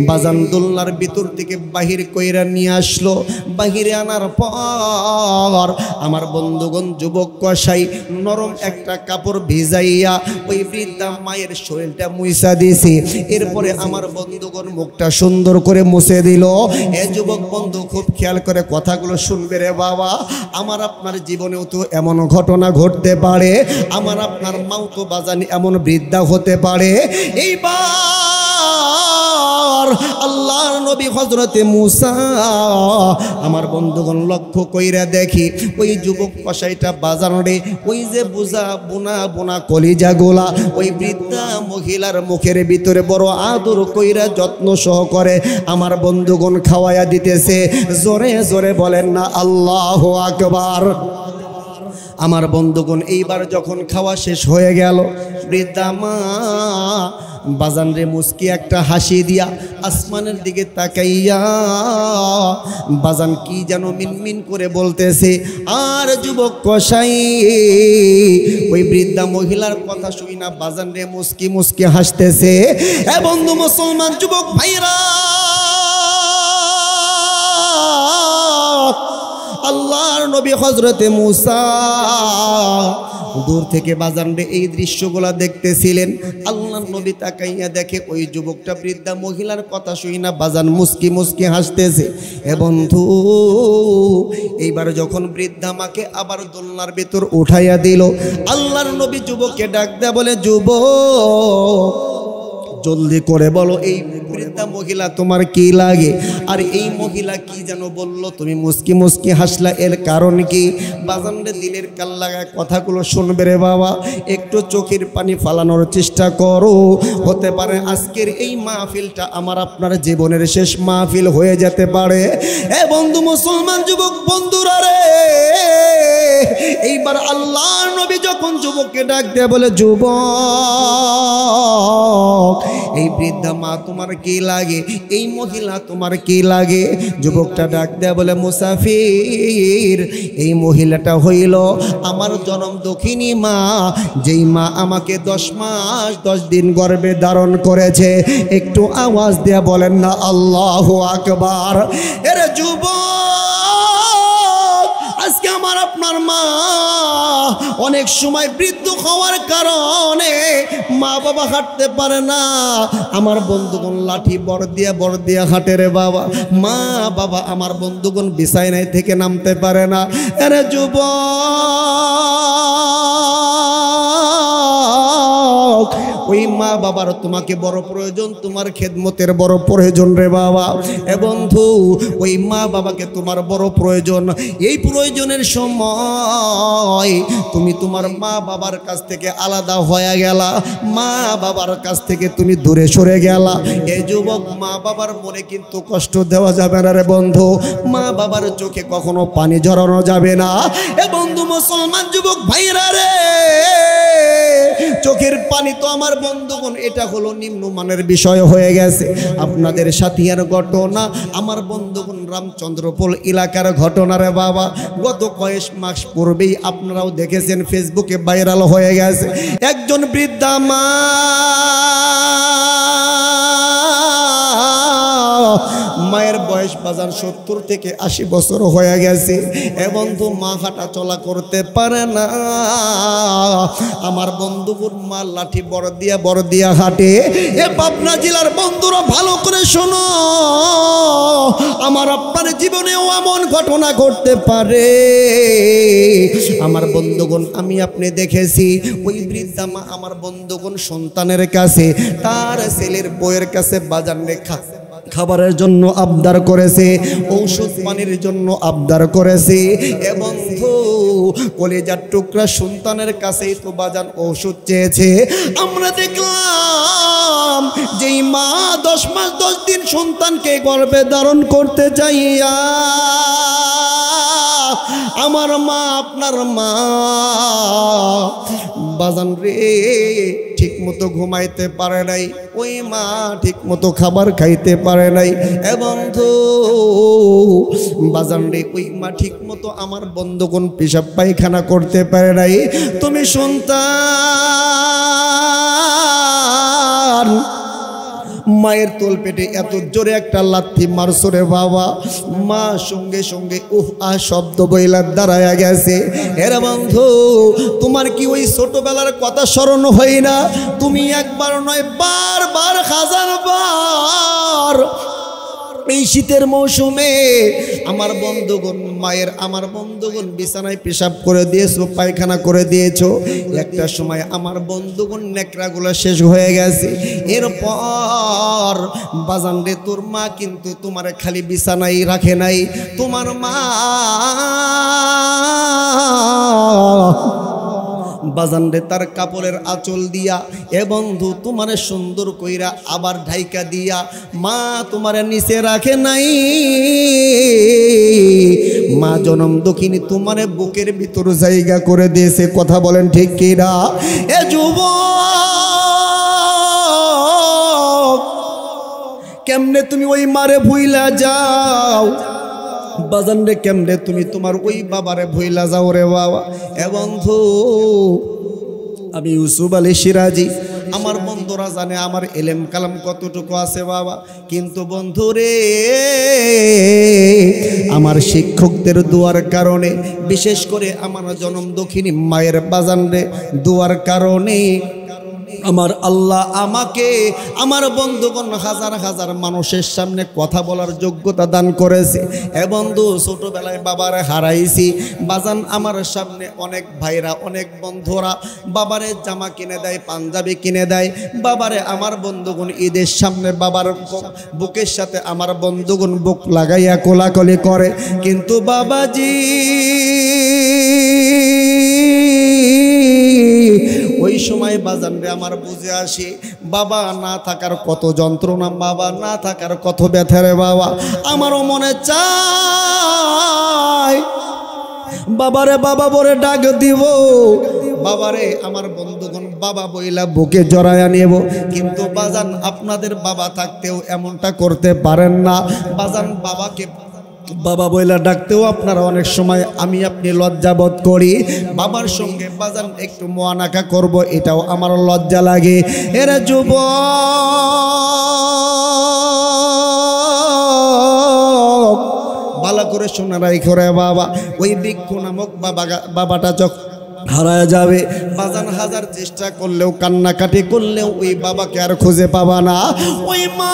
বাজান দোলনার ভিতর থেকে বাহির কইরা নিয়ে আসলো। বাহিরে আনার পর আমার বন্ধুগণ যুবক কসাই নরম একটা কাপড় ভিজাইয়া ওই বৃদ্ধা মায়ের শরীরটা মুইসা দিয়েছে। এরপরে আমার বন্ধুগণ মুখটা সুন্দর করে মুছে দিল। এ যুবক বন্ধু খুব খেয়াল করে কথাগুলো শুনবে রে বাবা, আমার আপনার জীবনেও তো এমন ঘটনা ঘটতে পারে, আমার আপনার মাও তো বাজানি এমন বৃদ্ধা হতে পারে। এইবার আল্লাহর নবী হযরতে মূসা আমার বন্ধুগণ লক্ষ্য কইরা দেখি ওই যুবক কসাইটা বাজার রে ওই যে বুঝা বোনা বোনা কলিজাগুলা ওই বৃদ্ধা মহিলার মুখের ভিতরে বড় আদর কইরা যত্ন সহকারে আমার বন্ধুগণ খাওয়ায়া দিতেছে। জোরে জোরে বলেন না আল্লাহু আকবার। আমার বন্ধুগণ এইবার যখন খাওয়া শেষ হয়ে গেল বৃদ্ধা মা বাজান রে মুস্কি একটা হাসি দিয়া আসমানের দিকে তাকাইয়া বাজান কি যেন মিনমিন করে বলতেছে। আর যুবক কসাই ওই বৃদ্ধা মহিলার কথা শুই না বাজান রে মুস্কি মুস্কি হাসতেছে। এ বন্ধু মুসলমান যুবক ভাইরা, আল্লাহর নবী হযরতে মূসা দূর থেকে বাজান রে এই দৃশ্যগুলা দেখতেছিলেন। আল্লাহর নবী তাকাইয়া দেখে ওই যুবকটা বৃদ্ধা মহিলার কথা শুই না বাজান মুস্কি মুস্কি হাসতেছে। এ বন্ধু এইবার যখন বৃদ্ধা মাকে আবার দোলনার ভেতর উঠাইয়া দিল আল্লাহর নবী যুবককে ডাক দেয়া বলে, যুবক জলদি করে বলো এই বৃদ্ধা মহিলা তোমার কি লাগে? আর এই মহিলা কি যেন বলল তুমি মুস্কি মুস্কি হাসলা, এর কারণ কি? বাজানরে দিলের কাল লাগায় কথাগুলো শুনবে রে বাবা, একটু চোখের পানি ফালানোর চেষ্টা করো। হতে পারে আজকের এই মাহফিলটা আমার আপনার জীবনের শেষ মাহফিল হয়ে যেতে পারে। এ বন্ধু মুসলমান যুবক বন্ধুরা রে, এইবার আল্লাহর নবী যখন যুবককে ডাক দেয়া বলে, যুবক এই বৃদ্ধা মা তোমার কি লাগে? এই মহিলা তোমার কি লাগে? যুবকটা ডাক দেয়া বলে, মুসাফির এই মহিলাটা হইল আমার জনম দক্ষিণী মা, যেই মা আমাকে 10 মাস 10 দিন গর্ভে ধারণ করেছে। একটু আওয়াজ দেয়া বলেন না আল্লাহু আকবার। এরে যুবক, আজকে আমার আপনার মা অনেক সময় বৃদ্ধ হওয়ার কারণে মা বাবা হাঁটতে পারে না। আমার বন্ধুগণ লাঠি বড় দিয়া হাঁটে রে বাবা। মা বাবা আমার বন্ধুগণ বিছানায় থেকে নামতে পারে না। আরে যুবক, ওই মা বাবার তোমাকে বড় প্রয়োজন, তোমার খেদমতের বড় প্রয়োজন রে বাবা। এ বন্ধু, ওই মা বাবাকে তোমার বড় প্রয়োজন। এই প্রয়োজনের সময় তুমি তোমার মা বাবার কাছ থেকে আলাদা হয়ে গেলা, মা বাবার কাছ থেকে তুমি দূরে সরে গেলা। এই যুবক, মা বাবার মনে কিন্তু কষ্ট দেওয়া যাবে না রে বন্ধু। মা বাবার চোখে কখনো পানি ঝরানো যাবে না। এ বন্ধু মুসলমান যুবক ভাইরা রে, চোখের পানি তো আমার বন্ধুগণ এটা হলো নিম্নমানের বিষয় হয়ে গেছে। আপনাদের সাথিয়ার ঘটনা, আমার বন্ধুগণ রামচন্দ্রপুর এলাকার ঘটনা রে বাবা। গত কয়েক মাস পূর্বেই আপনারাও দেখেছেন, ফেসবুকে ভাইরাল হয়ে গেছে। একজন বৃদ্ধা মা মায়ের বয়স বাজার 70 থেকে 80 বছর হয়ে গেছে। এ বন্ধু, মা হাঁটা চলা করতে পারে না। আমার বন্ধুর মা লাঠি বড় দিয়া হাঁটে। এ পাবনা জেলার বন্ধুরা ভালো করে শোনো, আমার আপনার জীবনেও এমন ঘটনা ঘটতে পারে। আমার বন্ধুগণ, আমি আপনি দেখেছি ওই বৃদ্ধা মা আমার বন্ধুগণ সন্তানের কাছে, তার ছেলের বউয়ের কাছে বাজার রেখা খাবারের জন্য আবদার করেছে, ঔষধ পানির জন্য আবদার করেছে। এবং কলেজার টুকরা সন্তানের কাছেই তো বাজান ঔষধ চেয়েছে। আমরা দেখলাম যেই মা 10 মাস 10 দিন সন্তানকে গর্ভে ধারণ করতে চাইয়া আমার মা, আপনার মা বাজান রে ঠিক মতো ঘুমাইতে পারে নাই, ওই মা ঠিক মতো খাবার খাইতে পারে নাই। এবং তো বাজান রে ওই মা ঠিক মতো আমার বন্ধুগণ পেশাব পায়খানা করতে পারে নাই। তুমি সন্তান মায়ের তোল পেটে এত জোরে একটা লাথি মারছো রে বাবা, মা সঙ্গে সঙ্গে শব্দ বইলার দাঁড়ায়া গেছে। এর বন্ধু, তোমার কি ওই ছোটবেলার কথা স্মরণ হয় না? তুমি একবার নয় বারবার, 1000 বার এই শীতের মৌসুমে আমার বন্ধুগণ আমার বন্ধুগণ বিছানায় পেশাব করে দিয়েছো, পায়খানা করে দিয়েছো। একটা সময় আমার বন্ধুগণ নেকড়াগুলো শেষ হয়ে গেছে। এরপর বাজান রে তোর মা কিন্তু তোমার খালি বিছানায় রাখে নাই, তোমার মা বাজান রে তার কাপড়ের আঁচল দিয়া এ বন্ধু তোমারে সুন্দর কইরা আবার ঢাইকা দিয়া মা তোমারে নিচে রাখে নাই। মা জনম দক্ষিণী তোমারে বুকের ভিতর জায়গা করে দিয়েছে। কথা বলেন ঠিক কিনা? এ যুবক, কেমনে তুমি ওই মারে ভুইলা যাও বাজান রে? কেমনে তুমি তোমার ওই বাবারে ভুইলা যাও রে বাবা? এ বন্ধু, আমি ইউসুফ আলী সিরাজি, আমার বন্ধুরা জানে আমার এলেম কালাম কতটুকু আছে বাবা। কিন্তু বন্ধু রে, আমার শিক্ষকদের দোয়ার কারণে, বিশেষ করে আমার জনম দক্ষিণী মায়ের বাজান রে দোয়ার কারণে আমার আল্লাহ আমাকে আমার বন্ধুগণ হাজার হাজার মানুষের সামনে কথা বলার যোগ্যতা দান করেছে। এ বন্ধু, ছোটবেলায় বাবারে হারাইছি বাজান, আমার সামনে অনেক ভাইরা অনেক বন্ধুরা বাবারে জামা কিনে দেয়, পাঞ্জাবি কিনে দেয় বাবারে। আমার বন্ধুগণ ঈদের সামনে বাবার বুকের সাথে আমার বন্ধুগণ বুক লাগাইয়া কোলাকলি করে। কিন্তু বাবাজি ওই সময় বাজান রে আমার বুঝে আসে বাবা না থাকার কত যন্ত্রণা, বাবা না থাকার কত ব্যথা রে বাবা। আমারও মনে চায় বাবারে বাবা বলে ডাক দিব, বাবারে আমার বন্ধুগণ বাবা বইলা বুকে জড়ায়া নেব। কিন্তু বাজান আপনাদের বাবা থাকতেও এমনটা করতে পারেন না বাজান। বাবাকে বাবা বইলা ডাকতেও আপনারা অনেক সময় আমি আপনি লজ্জাবোধ করি। বাবার সঙ্গে বাজান একটু মোয়ানাকা করব, এটাও আমার লজ্জা লাগে। এরা যুবক ভালো করে শোনা রাখো রে বাবা, ওই ভিক্ষু নামক বাবাটা যখন হারায় যাবে বাজান, হাজার চেষ্টা করলেও কান্নাকাটি করলেও ওই বাবাকে আর খুঁজে পাবা না। ওই মা,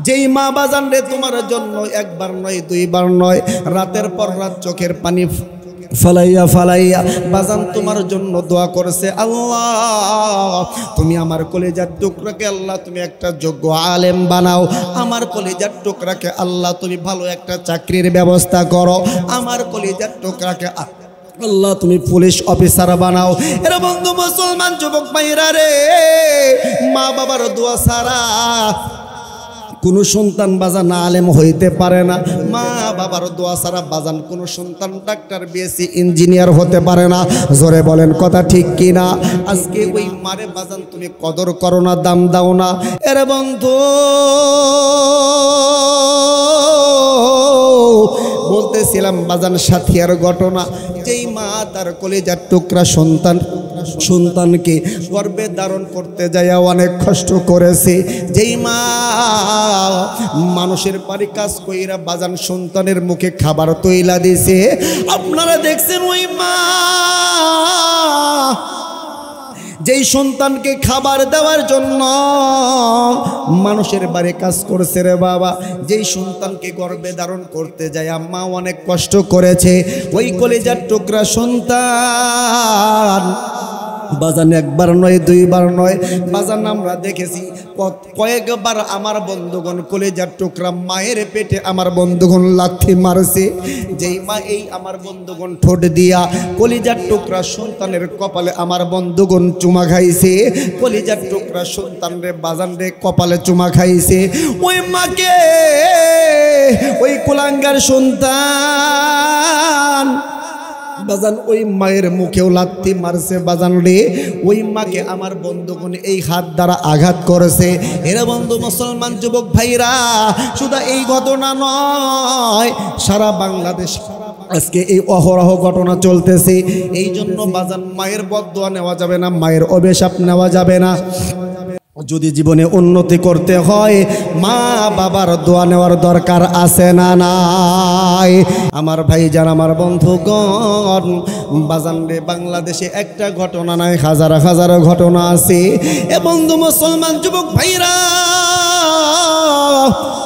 যেই মা বাজান রে তোমার জন্য একবার নয় দুইবার নয় রাতের পর রাত চোখের পানি ফালাইয়া ফালাইয়া বাজান তোমার জন্য দোয়া করেছে, আল্লাহ তুমি আমার কলিজার টুকরাকে আল্লাহ তুমি একটা যোগ্য আলেম বানাও, আমার কলিজার টুকরাকে আল্লাহ তুমি ভালো একটা চাকরির ব্যবস্থা করো, আমার কলিজার টুকরাকে আল্লাহ তুমি পুলিশ অফিসার বানাও। এরা বন্ধু মুসলমান যুবক ভাইরা রে, মা বাবার দোয়া ছাড়া কোনো সন্তান বাজান আলেম হইতে পারে না। মা বাবার দোয়া ছাড়া বাজান কোনো সন্তান ডাক্তার, বিএসসি, ইঞ্জিনিয়ার হতে পারে না। জোরে বলেন কথা ঠিক কিনা? আজকে ওই মারে বাজান তুমি কদর করো না, দাম দাও না। এরে বন্ধু বলতেছিলাম বাজান সাথিয়ার ঘটনা, যেই মা তার কলিজার টুকরা সন্তানকে গর্ভে ধারণ করতে যায় অনেক কষ্ট করেছে, যেই মা মানুষের বাড়ি কাজ কইরা বাজান সন্তানের মুখে খাবার তৈলা দিছে, আপনারা দেখছেন ওই মা যেই সন্তানকে খাবার দেওয়ার জন্য মানুষের বাড়ি কাজ করছে রে বাবা, যেই সন্তানকে গর্ভে ধারণ করতে যায় আম্মা অনেক কষ্ট করেছে, ওই কলিজার টুকরা সন্তান বাজান একবার নয় দুইবার নয় বাজান আমরা দেখেছি কয়েকবার আমার বন্ধুগণ কলিজার টুকরা মায়ের পেটে আমার বন্ধুগণ লাথি মারছে। যেই মা এই আমার বন্ধুগণ ঠোঁট দিয়া কলিজার টুকরা সন্তানের কপালে আমার বন্ধুগণ চুমা খাইছে, কলিজার টুকরা সন্তান রে বাজান রে কপালে চুমা খাইছে, ওই মাকে ওই কুলাঙ্গার সন্তান বাজান ওই মায়ের মুখেও লাথি মারছে বাজান রে। ওই মাকে আমার বন্ধুগণ এই হাত দ্বারা আঘাত করেছে। এরা বন্ধু মুসলমান যুবক ভাইরা, শুধু এই ঘটনা নয়, সারা বাংলাদেশ আজকে এই অহরহ ঘটনা চলতেছে। এই জন্য বাজান মায়ের বদদোয়া নেওয়া যাবে না, মায়ের অভিশাপ নেওয়া যাবে না। যদি জীবনে উন্নতি করতে হয় মা বাবার দোয়া নেওয়ার দরকার আছে না নাই? আমার ভাইজান, আমার বন্ধুগণ, বাজান রে বাংলাদেশে একটা ঘটনা নয়, হাজার হাজার ঘটনা আছে। এ বন্ধু মুসলমান যুবক ভাইরা,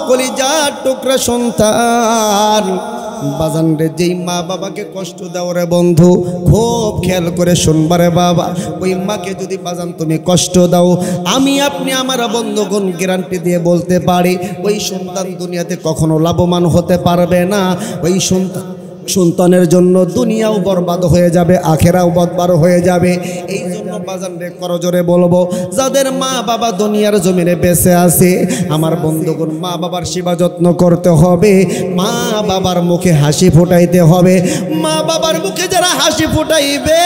কলিজার টুকরা সন্তান বাজান রে, যেই মা বাবাকে কষ্ট দাও রে বন্ধু, খুব খেয়াল করে শুনবারে বাবা, ওই মাকে যদি বাজান তুমি কষ্ট দাও, আমি আপনি আমার বন্ধুগণ গ্যারান্টি দিয়ে বলতে পারি ওই সন্তান দুনিয়াতে কখনো লাভবান হতে পারবে না। ওই সন্তানের জন্য দুনিয়াও বরবাদ হয়ে যাবে, আখেরাও বরবাদ হয়ে যাবে। এই জন্য বাজান রে করজোরে বলবো, যাদের মা বাবা দুনিয়ার জমিনে বেঁচে আছে, আমার বন্ধুগণ মা বাবার সেবা যত্ন করতে হবে, মা বাবার মুখে হাসি ফোটাইতে হবে। মা বাবার মুখে যারা হাসি ফোটাইবে,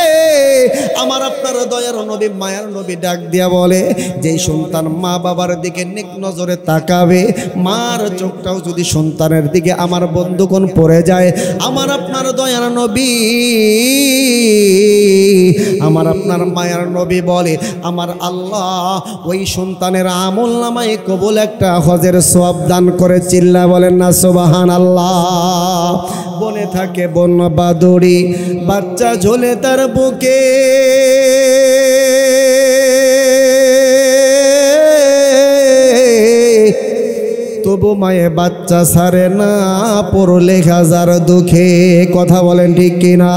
আমার আপনার দয়ার নবী মায়ার নবী ডাক দিয়া বলে, যেই সন্তান মা বাবার দিকে নেক নজরে তাকাবে, মার চোখটাও যদি সন্তানের দিকে আমার বন্ধুগণ পড়ে যায়, আমার আপনার দয়ার নবী, আমার আপনার মায়ার নবী বলে, আমার আল্লাহ ওই সন্তানের আমল নামায় কবুল একটা হজের সওয়াব দান করে। চিল্লা বলেন না সুবহানাল্লাহ। বনে থাকে বন বাদুড়ি, বাচ্চা ঝোলে তার বুকে, তবু মায়ে বাচ্চা ছাড়ে না, পড়লে হাজার দুঃখে। কথা বলেন ঠিক কিনা?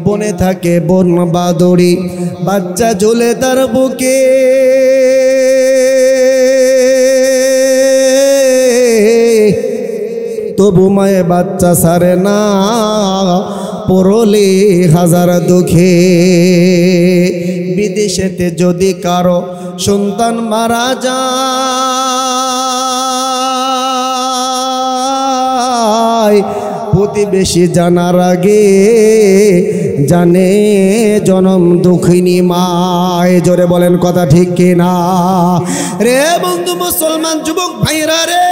বনে থাকে বন বাদুড়ি, বাচ্চা ঝুলে তার বুকে, তবু মায়ে বাচ্চা ছাড়ে না, পড়লে হাজার দুঃখে। বিদেশেতে যদি কারো সন্তান মারা যায়, প্রতিবেশী জানার আগে জানে জনম দুঃখিনী মায়। জোরে বলেন কথা ঠিক কিনা? রে বন্ধু মুসলমান যুবক ভাইরা রে,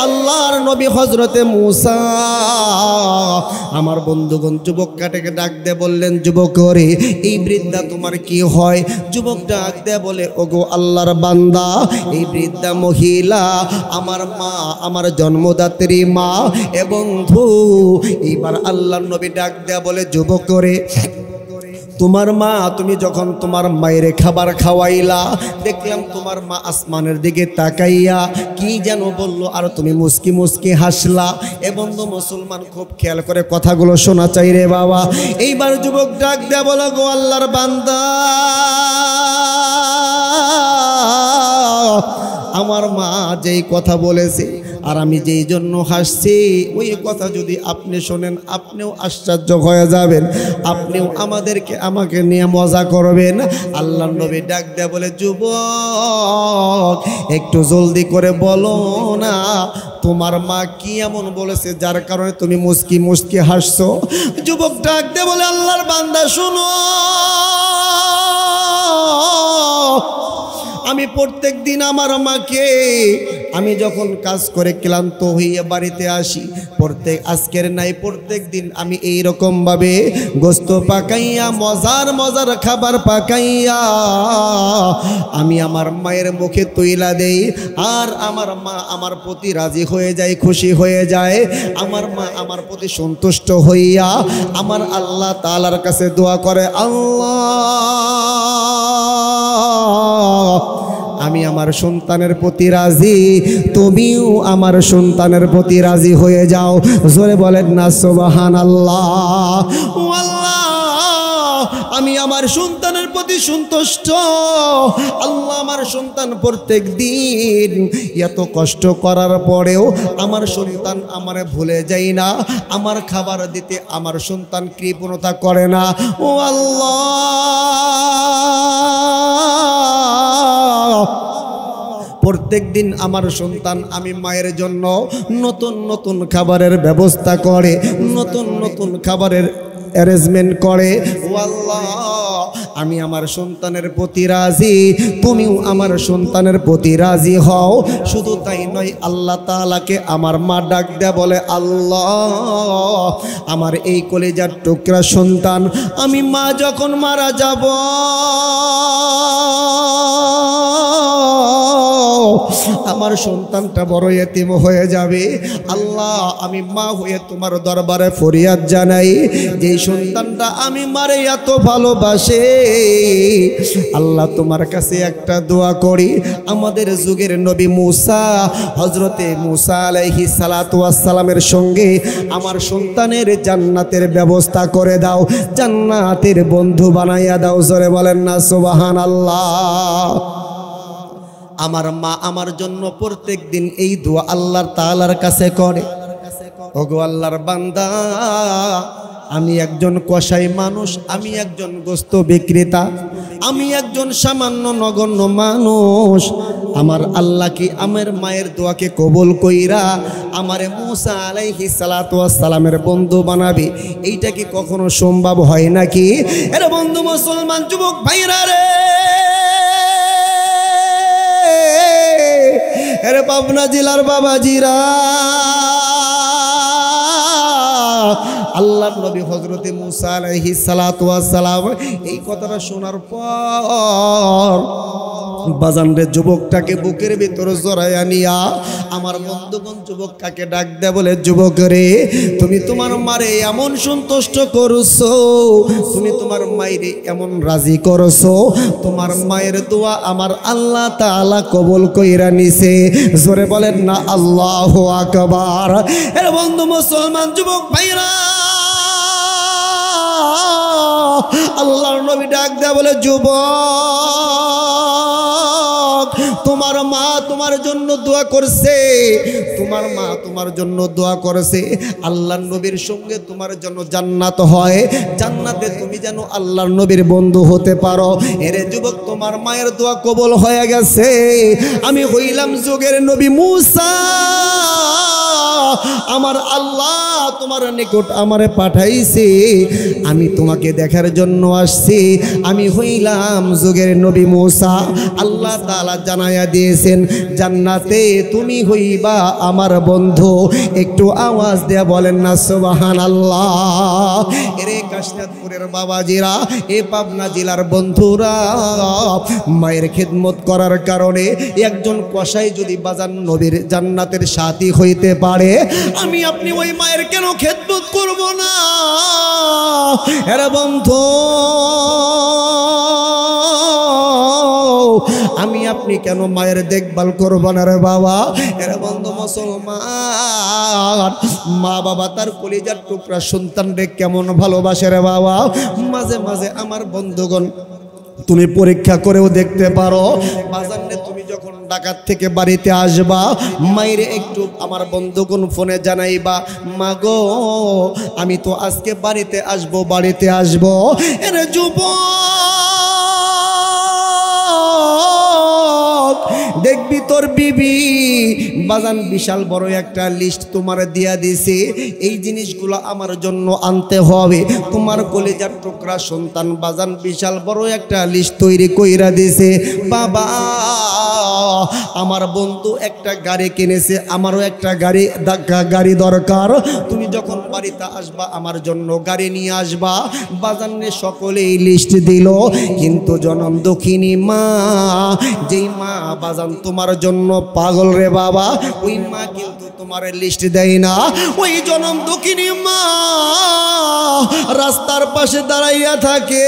আল্লাহর নবী হযরতে মূসা আমার বন্ধুগণ যুবক কাটাকে ডাক দে বললেন, যুবক রে এই বৃদ্ধা তোমার কি হয়? যুবক ডাক দে বলে, ওগো আল্লাহর বান্দা, এই বৃদ্ধা মহিলা আমার মা, আমার জন্মদাত্রী মা। এবং এইবার আল্লাহর নবী ডাক দে বলে, যুবক রে তোমার মা, তুমি যখন তোমার মায়ের খাবার খাওয়াইলা, দেখলাম তোমার মা আসমানের দিকে তাকাইয়া কি যেন বললো, আর তুমি মুস্কি মুস্কি হাসলা। এ বন্ধু মুসলমান খুব খেয়াল করে কথাগুলো শোনা চাই রে বাবা। এইবার যুবক ডাক দেয়া বলো, গো আল্লাহর বান্দা, আমার মা যেই কথা বলেছে আর আমি যেই জন্য হাসছি, ওই কথা যদি আপনি শোনেন আপনিও আশ্চর্য হয়ে যাবেন, আপনিও আমাকে নিয়ে মজা করবেন। আল্লাহর নবী ডাক দেয়া বলে, যুবক একটু জলদি করে বলো না, তোমার মা কি এমন বলেছে যার কারণে তুমি মুস্কি মুস্কি হাসছো? যুবক ডাক দেয়া বলে, আল্লাহর বান্দা শুনো, আমি প্রত্যেক দিন আমার মাকে, আমি যখন কাজ করে ক্লান্ত হইয়া বাড়িতে আসি, আজকের নাই প্রত্যেক দিন আমি এই রকম ভাবে গোস্ত পাকাইয়া, মজার মজার খাবার পাকাইয়া আমি আমার মায়ের মুখে তুইলা দেই। আর আমার মা আমার প্রতি রাজি হয়ে যায়, খুশি হয়ে যায়। আমার মা আমার প্রতি সন্তুষ্ট হইয়া আমার আল্লাহ তাআলার কাছে দোয়া করে, আল্লাহ আমি আমার সন্তানের প্রতি রাজি, তুমিও আমার সন্তানের প্রতি রাজি হয়ে যাও। জোরে বলেন না সুবহানাল্লাহ। ও আল্লাহ, আমি আমার সন্তানের প্রতি সন্তুষ্ট। আল্লাহ আমার সন্তান প্রত্যেক দিন এত কষ্ট করার পরেও আমার সন্তান আমারে ভুলে যায় না, আমার খাবার দিতে আমার সন্তান কৃপণতা করে না। ও আল্লাহ, প্রত্যেক দিন আমার সন্তান আমি মায়ের জন্য নতুন নতুন খাবারের ব্যবস্থা করে, নতুন নতুন খাবারের অ্যারেঞ্জমেন্ট করে। ও আল্লাহ, আমি আমার সন্তানের প্রতি রাজি, তুমিও আমার সন্তানের প্রতি রাজি হও। শুধু তাই নয়, আল্লাহ তাআলাকে আমার মা ডাক দেয়া বলে, আল্লাহ আমার এই কলিজার টুকরা সন্তান, আমি মা যখন মারা যাব আমার সন্তানটা বড় এতিম হয়ে যাবে। আল্লাহ আমি মা হয়ে তোমার দরবারে ফরিয়াদ জানাই, যে সন্তানটা আমি মারে এত ভালোবাসে, আল্লাহ তোমার কাছে একটা দোয়া করি, আমাদের যুগের নবী মুসা, হযরতে মুসা আলাইহিস সালাতু ওয়াস সালামের সঙ্গে আমার সন্তানের জান্নাতের ব্যবস্থা করে দাও, জান্নাতের বন্ধু বানাইয়া দাও। জোরে বলেন না সুবহানাল্লাহ। আমার মা আমার জন্য প্রত্যেক দিন এই দোয়া আল্লাহর তাআলার কাছে করে। ওগো আল্লাহর বান্দা, আমি একজন কসাই মানুষ, আমি একজন গোস্ত বিক্রেতা, আমি একজন সামান্য নগণ্য মানুষ। আমার আল্লাহ কি আমার মায়ের দোয়াকে কবুল কইরা আমারে মুসা আলাইহিস সালাতু ওয়াস সালামের বন্ধু বানাবে? এইটা কি কখনো সম্ভব হয় নাকি? এর বন্ধু মুসলমান যুবক ভাইরা রে, এর পাবনা জেলার বাবাজিরা, আল্লাহর নবী হযরতে মুসা আলাইহিস সালাতু ওয়াস সালাম এই কথাটা শোনার পর বাজানরে যুবকটাকে বুকের ভিতরে জড়াইয়া নিয়া আমার বন্ধুগণ যুবকটাকে ডাক দেয়, বলে যুবক রে, তুমি তোমার মারে এমন সন্তুষ্ট করছো, তুমি তোমার মায়েরে এমন রাজি করছো, তোমার মায়ের দোয়া আমার আল্লাহ তাআলা কবুল কইরা নিছে। জোরে বলেন না আল্লাহু আকবার। এর বন্ধু মুসলমান যুবক ভাইরা, আল্লাহর নবী ডাক দেয় বলে, যুবক, তোমার মা তোমার জন্য দোয়া করছে, তোমার মা তোমার জন্য দোয়া করেছে আল্লাহর নবীর সঙ্গে তোমার জন্য জান্নাত হয়, জান্নাতে তুমি যেন আল্লাহর নবীর বন্ধু হতে পারো। এরে যুবক, তোমার মায়ের দোয়া কবুল হয়ে গেছে, আমি হইলাম যুগের নবী মুসা, আমার আল্লাহ তোমার নিকট আমারে পাঠাইছে, আমি তোমাকে দেখার জন্য আসছি, আমি হইলাম যুগের নবী মুসা। আল্লাহ তাআলা জানায়া দিয়েছেন জান্নাতে তুমি হইবা আমার বন্ধু। একটু আওয়াজ দেয়া বলেন না সুবহানাল্লাহ। এরে কাশিনাথপুরের বাবাজিরা, এ পাবনা জেলার বন্ধুরা, মায়ের খেদমত করার কারণে একজন কসাই যদি বাজান নবীর জান্নাতের সাথী হইতে পারে, আমি আপনি ওই মায়ের কেন খেদমত করব না? এরা বন্ধু, আমি আপনি কেন মায়ের দেখভাল করব না রে বাবা? এরা বন্ধু মুসলমান, মা বাবা তার কলিজার টুকরা সন্তানরে কেমন ভালোবাসে রে বাবা। মাঝে মাঝে আমার বন্ধুগণ তুমি পরীক্ষা করেও দেখতে পারো, বাজারে তুমি যখন ঢাকা থেকে বাড়িতে আসবা, মায়েরে একটু আমার বন্ধুগণ ফোনে জানাইবা, মা গো আমি তো আজকে বাড়িতে আসবো। এরে যুবক, দেখবি তোর বিবি বাজান বিশাল বড় একটা লিস্ট তোমার দিয়া দিছে, এই জিনিসগুলো আমার জন্য আনতে হবে। তোমার কলিজার টুকরা সন্তান বাজান বিশাল বড় একটা লিস্ট তৈরি কইরা দিছে। বাবা, আমার বন্ধু একটা গাড়ি কিনেছে, আমারও একটা গাড়ি দরকার, তুমি যখন বাড়িতে আসবা আমার জন্য গাড়ি নিয়ে আসবা। বাজানে সকলেই লিস্ট দিল, কিন্তু জনম দক্ষিণী মা, যেই মা বাজান তোমার জন্য পাগল রে বাবা, ওই মা কিন্তু তোমার লিস্ট দেয় না। ওই জনম দক্ষিণী মা রাস্তার পাশে দাঁড়াইয়া থাকে,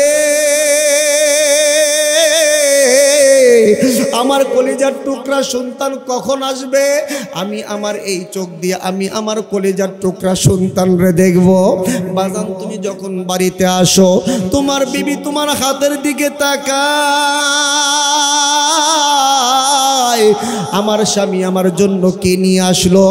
আমার কলিজার টুকরা সন্তান কখন আসবে, আমি আমার এই চোখ দিয়ে আমি আমার কলিজার টুকরা সন্তান রে দেখব। বাজান তুমি যখন বাড়িতে আসো, তোমার বিবি তোমার হাতের দিকে তাকায়, আমার স্বামী আমার জন্য কে নিয়ে আসলো,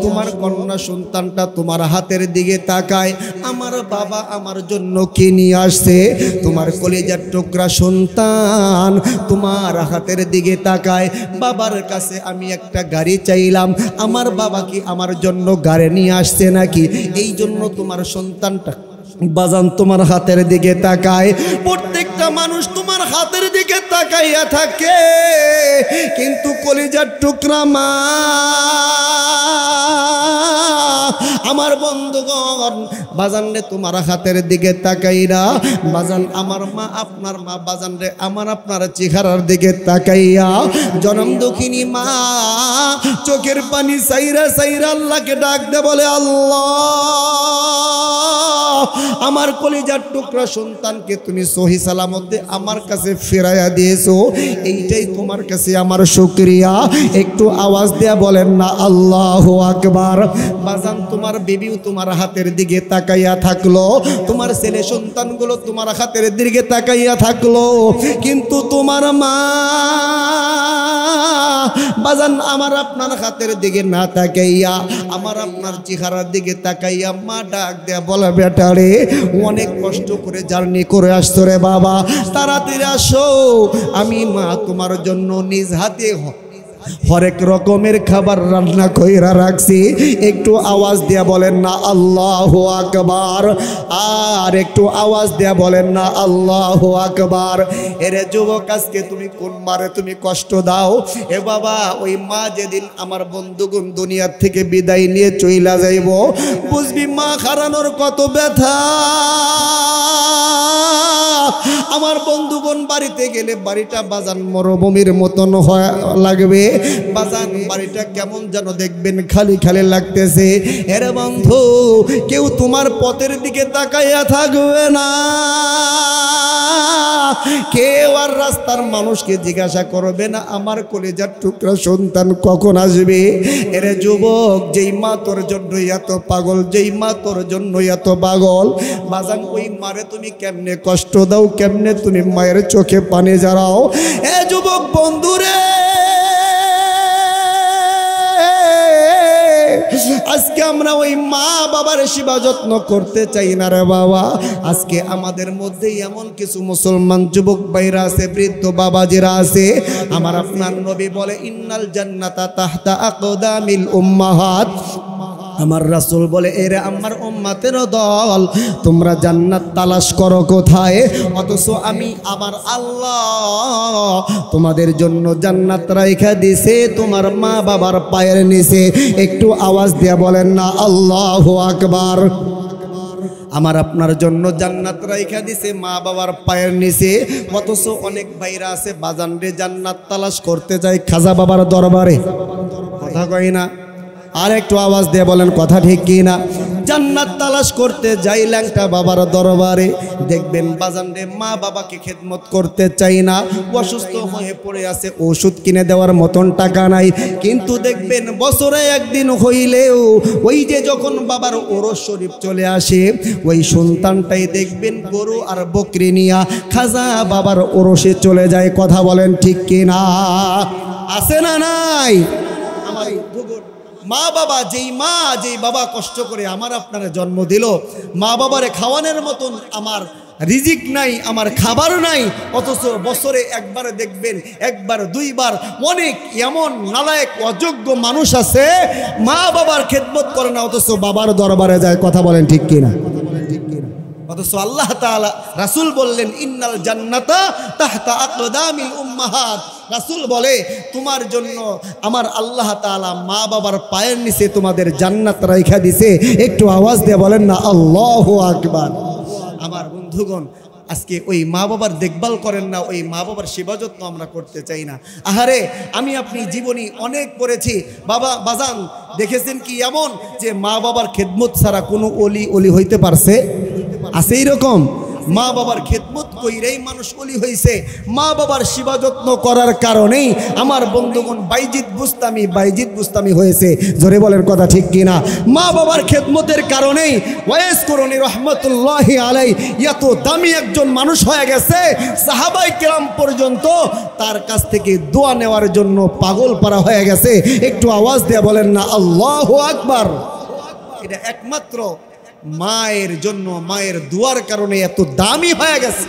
তোমার কন্যা সন্তানটা তোমার হাতের দিকে তাকায়, আমার বাবা আমার জন্য কে নিয়ে আসছে, তোমার কলিজার টুকরা সন্তান তোমার হাতের দিকে তাকায়। বাবার কাছে আমি একটা গাড়ি চাইলাম, আমার বাবা কি আমার জন্য গাড়ি নিয়ে আসছে নাকি? এই জন্য তোমার সন্তানটা বাজান তোমার হাতের দিকে তাকায়। প্রত্যেকটা মানুষ তোমার হাতের দিকে তাকাইয়া থাকে, কিন্তু কলিজার টুকরা মা আমার বন্ধুগণ, বাজান রে তোমার হাতের দিকে তাকাইরা, বাজান আমার মা আপনার মা, বাজান রে আমার আপনার চেহারার দিকে তাকাইয়া জনম দুঃখিনী মা চোখের পানি সাইরা সাইরা আল্লাহকে ডাক দে, বলে আল্লাহ আমার কলিজার টুকরা সন্তানকে তুমি সহি সালামতে আমার কাছে ফেরাইয়া দিয়েছো, এইটাই তোমার কাছে আমার শুকরিয়া। একটু আওয়াজ দেয়া বলেন না আল্লাহু আকবার। বাজান তোমার বিবিও তোমার হাতের দিকে তাকাইয়া থাকলো, তোমার ছেলে সন্তানগুলো তোমার হাতের দিকে তাকাইয়া থাকলো, কিন্তু তোমার মা বাজান আমার আপনার হাতের দিকে না তাকাইয়া আমার আপনার চেহারার দিকে তাকাইয়া মা ডাক দেয়া, বলে বেটারে অনেক কষ্ট করে জার্নি করে আসছো রে বাবা, তাড়াতাড়ি আসো, আমি মা তোমার জন্য নিজ হাতে হরেক রকমের খাবার রান্না কইরা রাখছি। একটু আওয়াজ দিয়া বলেন না আল্লাহু আকবার, আর একটু আওয়াজ দিয়া বলেন না আল্লাহু আকবার। এরে যুবক, আজকে তুমি কোন মারে তুমি কষ্ট দাও? এ বাবা, ওই মা যেদিন আমার বন্ধুগণ দুনিয়ার থেকে বিদায় নিয়ে চইলা যাইব, বুঝবি মা হারানোর কত ব্যথা। আমার বন্ধুগণ বাড়িতে গেলে বাড়িটা বাজান মরুভূমির মতন লাগবে, বাজান বাড়িটা কেমন যেন দেখবেন খালি খালি লাগতেছে। এর বন্ধু, কেউ তোমার পথের দিকে তাকাইয়া থাকবে না, কেউ আর রাস্তার মানুষকে জিজ্ঞাসা করবে না আমার কলিজার টুকরা সন্তান কখন আসবে। এর যুবক, যেই মা তোর জন্য এত পাগল, যেই মা তোর জন্য এত পাগল, বাজান ওই মারে তুমি কেমনে কষ্ট দাও, কেমনে তুমি মায়ের চোখে পানি ঝরাও। এ যুবক বন্ধুরে, আজকে আমরা ওই মা বাবার সেবা যত্ন করতে চাই না রে বাবা। আজকে আমাদের মধ্যে এমন কিছু মুসলমান যুবক ভাইরা আছে, বৃদ্ধ বাবাজিরা আছে, আমার আপনার নবী বলে ইন্নাল জান্নাতা তাহতা আকদামিল উম্মাহাত। আমার রাসূল বলে, এরে আমার উম্মতের দল, তোমরা জান্নাত তালাশ করো কোথায়? অথচ আমি আমার আল্লাহ তোমাদের জন্য জান্নাত রাইখা দিছে তোমার মা বাবার পায়ের নিচে। একটু আওয়াজ দিয়ে বলেন না আল্লাহু আকবার। আমার আপনার জন্য জান্নাত রাইখা দিছে মা বাবার পায়ের নিচে। অথচ অনেক ভাইরা আছে বাজান রে জান্নাত তালাশ করতে যায় খাজা বাবার দরবারে। কথা কই না? আর একটু আওয়াজ দিয়ে বলেন কথা ঠিক কি না? জান্নাত তালাশ করতে যাই ল্যাংটা বাবার দরবারে, দেখবেন বাজান রে মা বাবাকে খেদমত করতে চাই না, অসুস্থ হয়ে পড়ে আছে, ওষুধ কিনে দেওয়ার মতন টাকা নাই। কিন্তু দেখবেন বছরে একদিন হইলেও ওই যে যখন বাবার ওরস শরীফ চলে আসে, ওই সন্তানটাই দেখবেন গরু আর বকরি নিয়া খাজা বাবার ওরসে চলে যায়। কথা বলেন ঠিক কি না? আছে না নাই? আমার মা বাবা, যেই বাবা কষ্ট করে আমার আপনারা জন্ম দিল, মা বাবারে খাওয়ানোর মতন আমার রিজিক নাই, আমার খাবার নাই, অথচ বছরে একবার দেখবেন, একবার দুইবার, অনেক এমন নালায়েক অযোগ্য মানুষ আছে মা বাবার খেদমত করে না, অথচ বাবার দরবারে যায়। কথা বলেন ঠিক কিনা? অথচ আল্লাহ তাআলা রাসূল বললেন ইন্নাল জান্নাতা তাহতা আকদামিল উম্মাহাত। রাসূল বলে তোমার জন্য আমার আল্লাহ তাআলা মা বাবার পায়ের নিচে তোমাদের জান্নাত রাইখা দিছে। একটু আওয়াজ দিয়ে বলেন না আল্লাহু আকবার। আমার বন্ধুগণ, আজকে ওই মা বাবার দেখভাল করেন না, ওই মা বাবার সেবা যত্ন আমরা করতে চাই না। আহারে, আমি আপনি জীবনী অনেক পড়েছি বাবা বাজান, দেখেছেন কি এমন যে মা বাবার খেদমত ছাড়া কোনো অলি হইতে পারছে? আছে এইরকম? মা বাবার খেদমত কইরাই মানুষ অলি হইছে। মা বাবার সেবা যত্ন করার কারণেই আমার বন্ধুগণ বাইজিদ বুস্তামি হয়েছে। জোরে বলেন কথা ঠিক কিনা? মা বাবার খেদমতের কারণেই ওয়াইস করণী রহমতুল্লাহি আলাইহি এত দামি একজন মানুষ হয়ে গেছে, সাহাবায়ে কেরাম পর্যন্ত তার কাছ থেকে দোয়া নেওয়ার জন্য পাগল পারা হয়ে গেছে। একটু আওয়াজ দিয়ে বলেন না আল্লাহু আকবার। এটা একমাত্র মায়ের জন্য, মায়ের দুয়ার কারণে এত দামি হয়ে গেছে।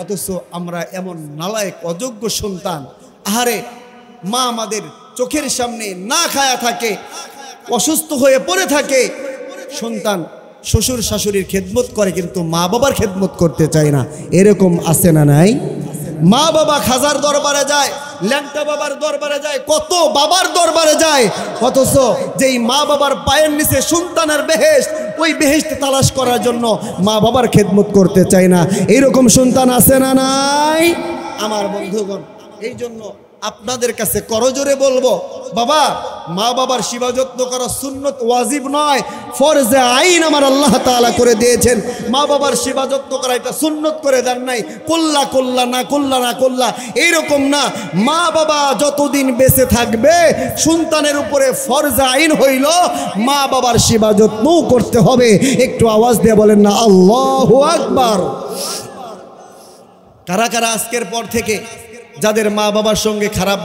অথচ আমরা এমন নালায়েক অযোগ্য সন্তান। আহারে, মা আমাদের চোখের সামনে না খায়া থাকে, অসুস্থ হয়ে পড়ে থাকে, সন্তান শ্বশুর শাশুড়ির খেদমত করে কিন্তু মা বাবার খেদমত করতে চায় না। এরকম আছে না নাই? মা বাবা খাজার দরবারে যায়, ল্যাংটা বাবার দরবারে যায়, কত বাবার দরবারে যায়, অথচ যেই মা বাবার পায়ের নিচে সন্তানের বেহেশত, ওই বেহেশত তালাশ করার জন্য মা বাবার খেদমত করতে চায় না। এইরকম সন্তান আছে না নাই? আমার বন্ধুগণ, এই জন্য আপনাদের কাছে করজোরে বলবো, বাবা মা বাবার সেবা যত্ন করা সুন্নত, ওয়াজিব নয়, ফরজে আইন আমার আল্লাহ তাআলা করে দিয়েছেন। মা বাবার সেবা যত্ন করা এটা সুন্নত করে দেন নাই, করলা করলা না করলা না করলা এইরকম না। মা বাবা যতদিন বেঁচে থাকবে সন্তানের উপরে ফরজে আইন হইল মা বাবার সেবা যত্নও করতে হবে। একটু আওয়াজ দিয়ে বলেন না আল্লাহু আকবার। কারা কারা আজকের পর থেকে যাদের মা বাবার সঙ্গে খারাপ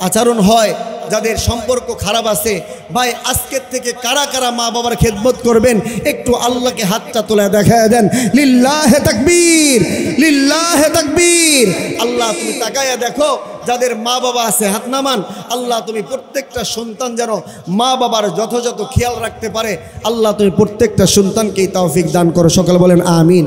আচরণ হয়, যাদের সম্পর্ক খারাপ আছে, ভাই আজকের থেকে কারা কারা মা বাবার খেদমত করবেন একটু আল্লাহকে হাতটা তুলে দেখায় দেন। লিল্লাহে তাকবীর, লিল্লাহে তাকবীর। আল্লাহ তুমি তাকায়া দেখো যাদের মা বাবা আছে, হাত নামান। আল্লাহ তুমি প্রত্যেকটা সন্তান যেন মা বাবার যথাযথ খেয়াল রাখতে পারে। আল্লাহ তুমি প্রত্যেকটা সন্তানকেই তৌফিক দান করো। সকলে বলেন আমিন।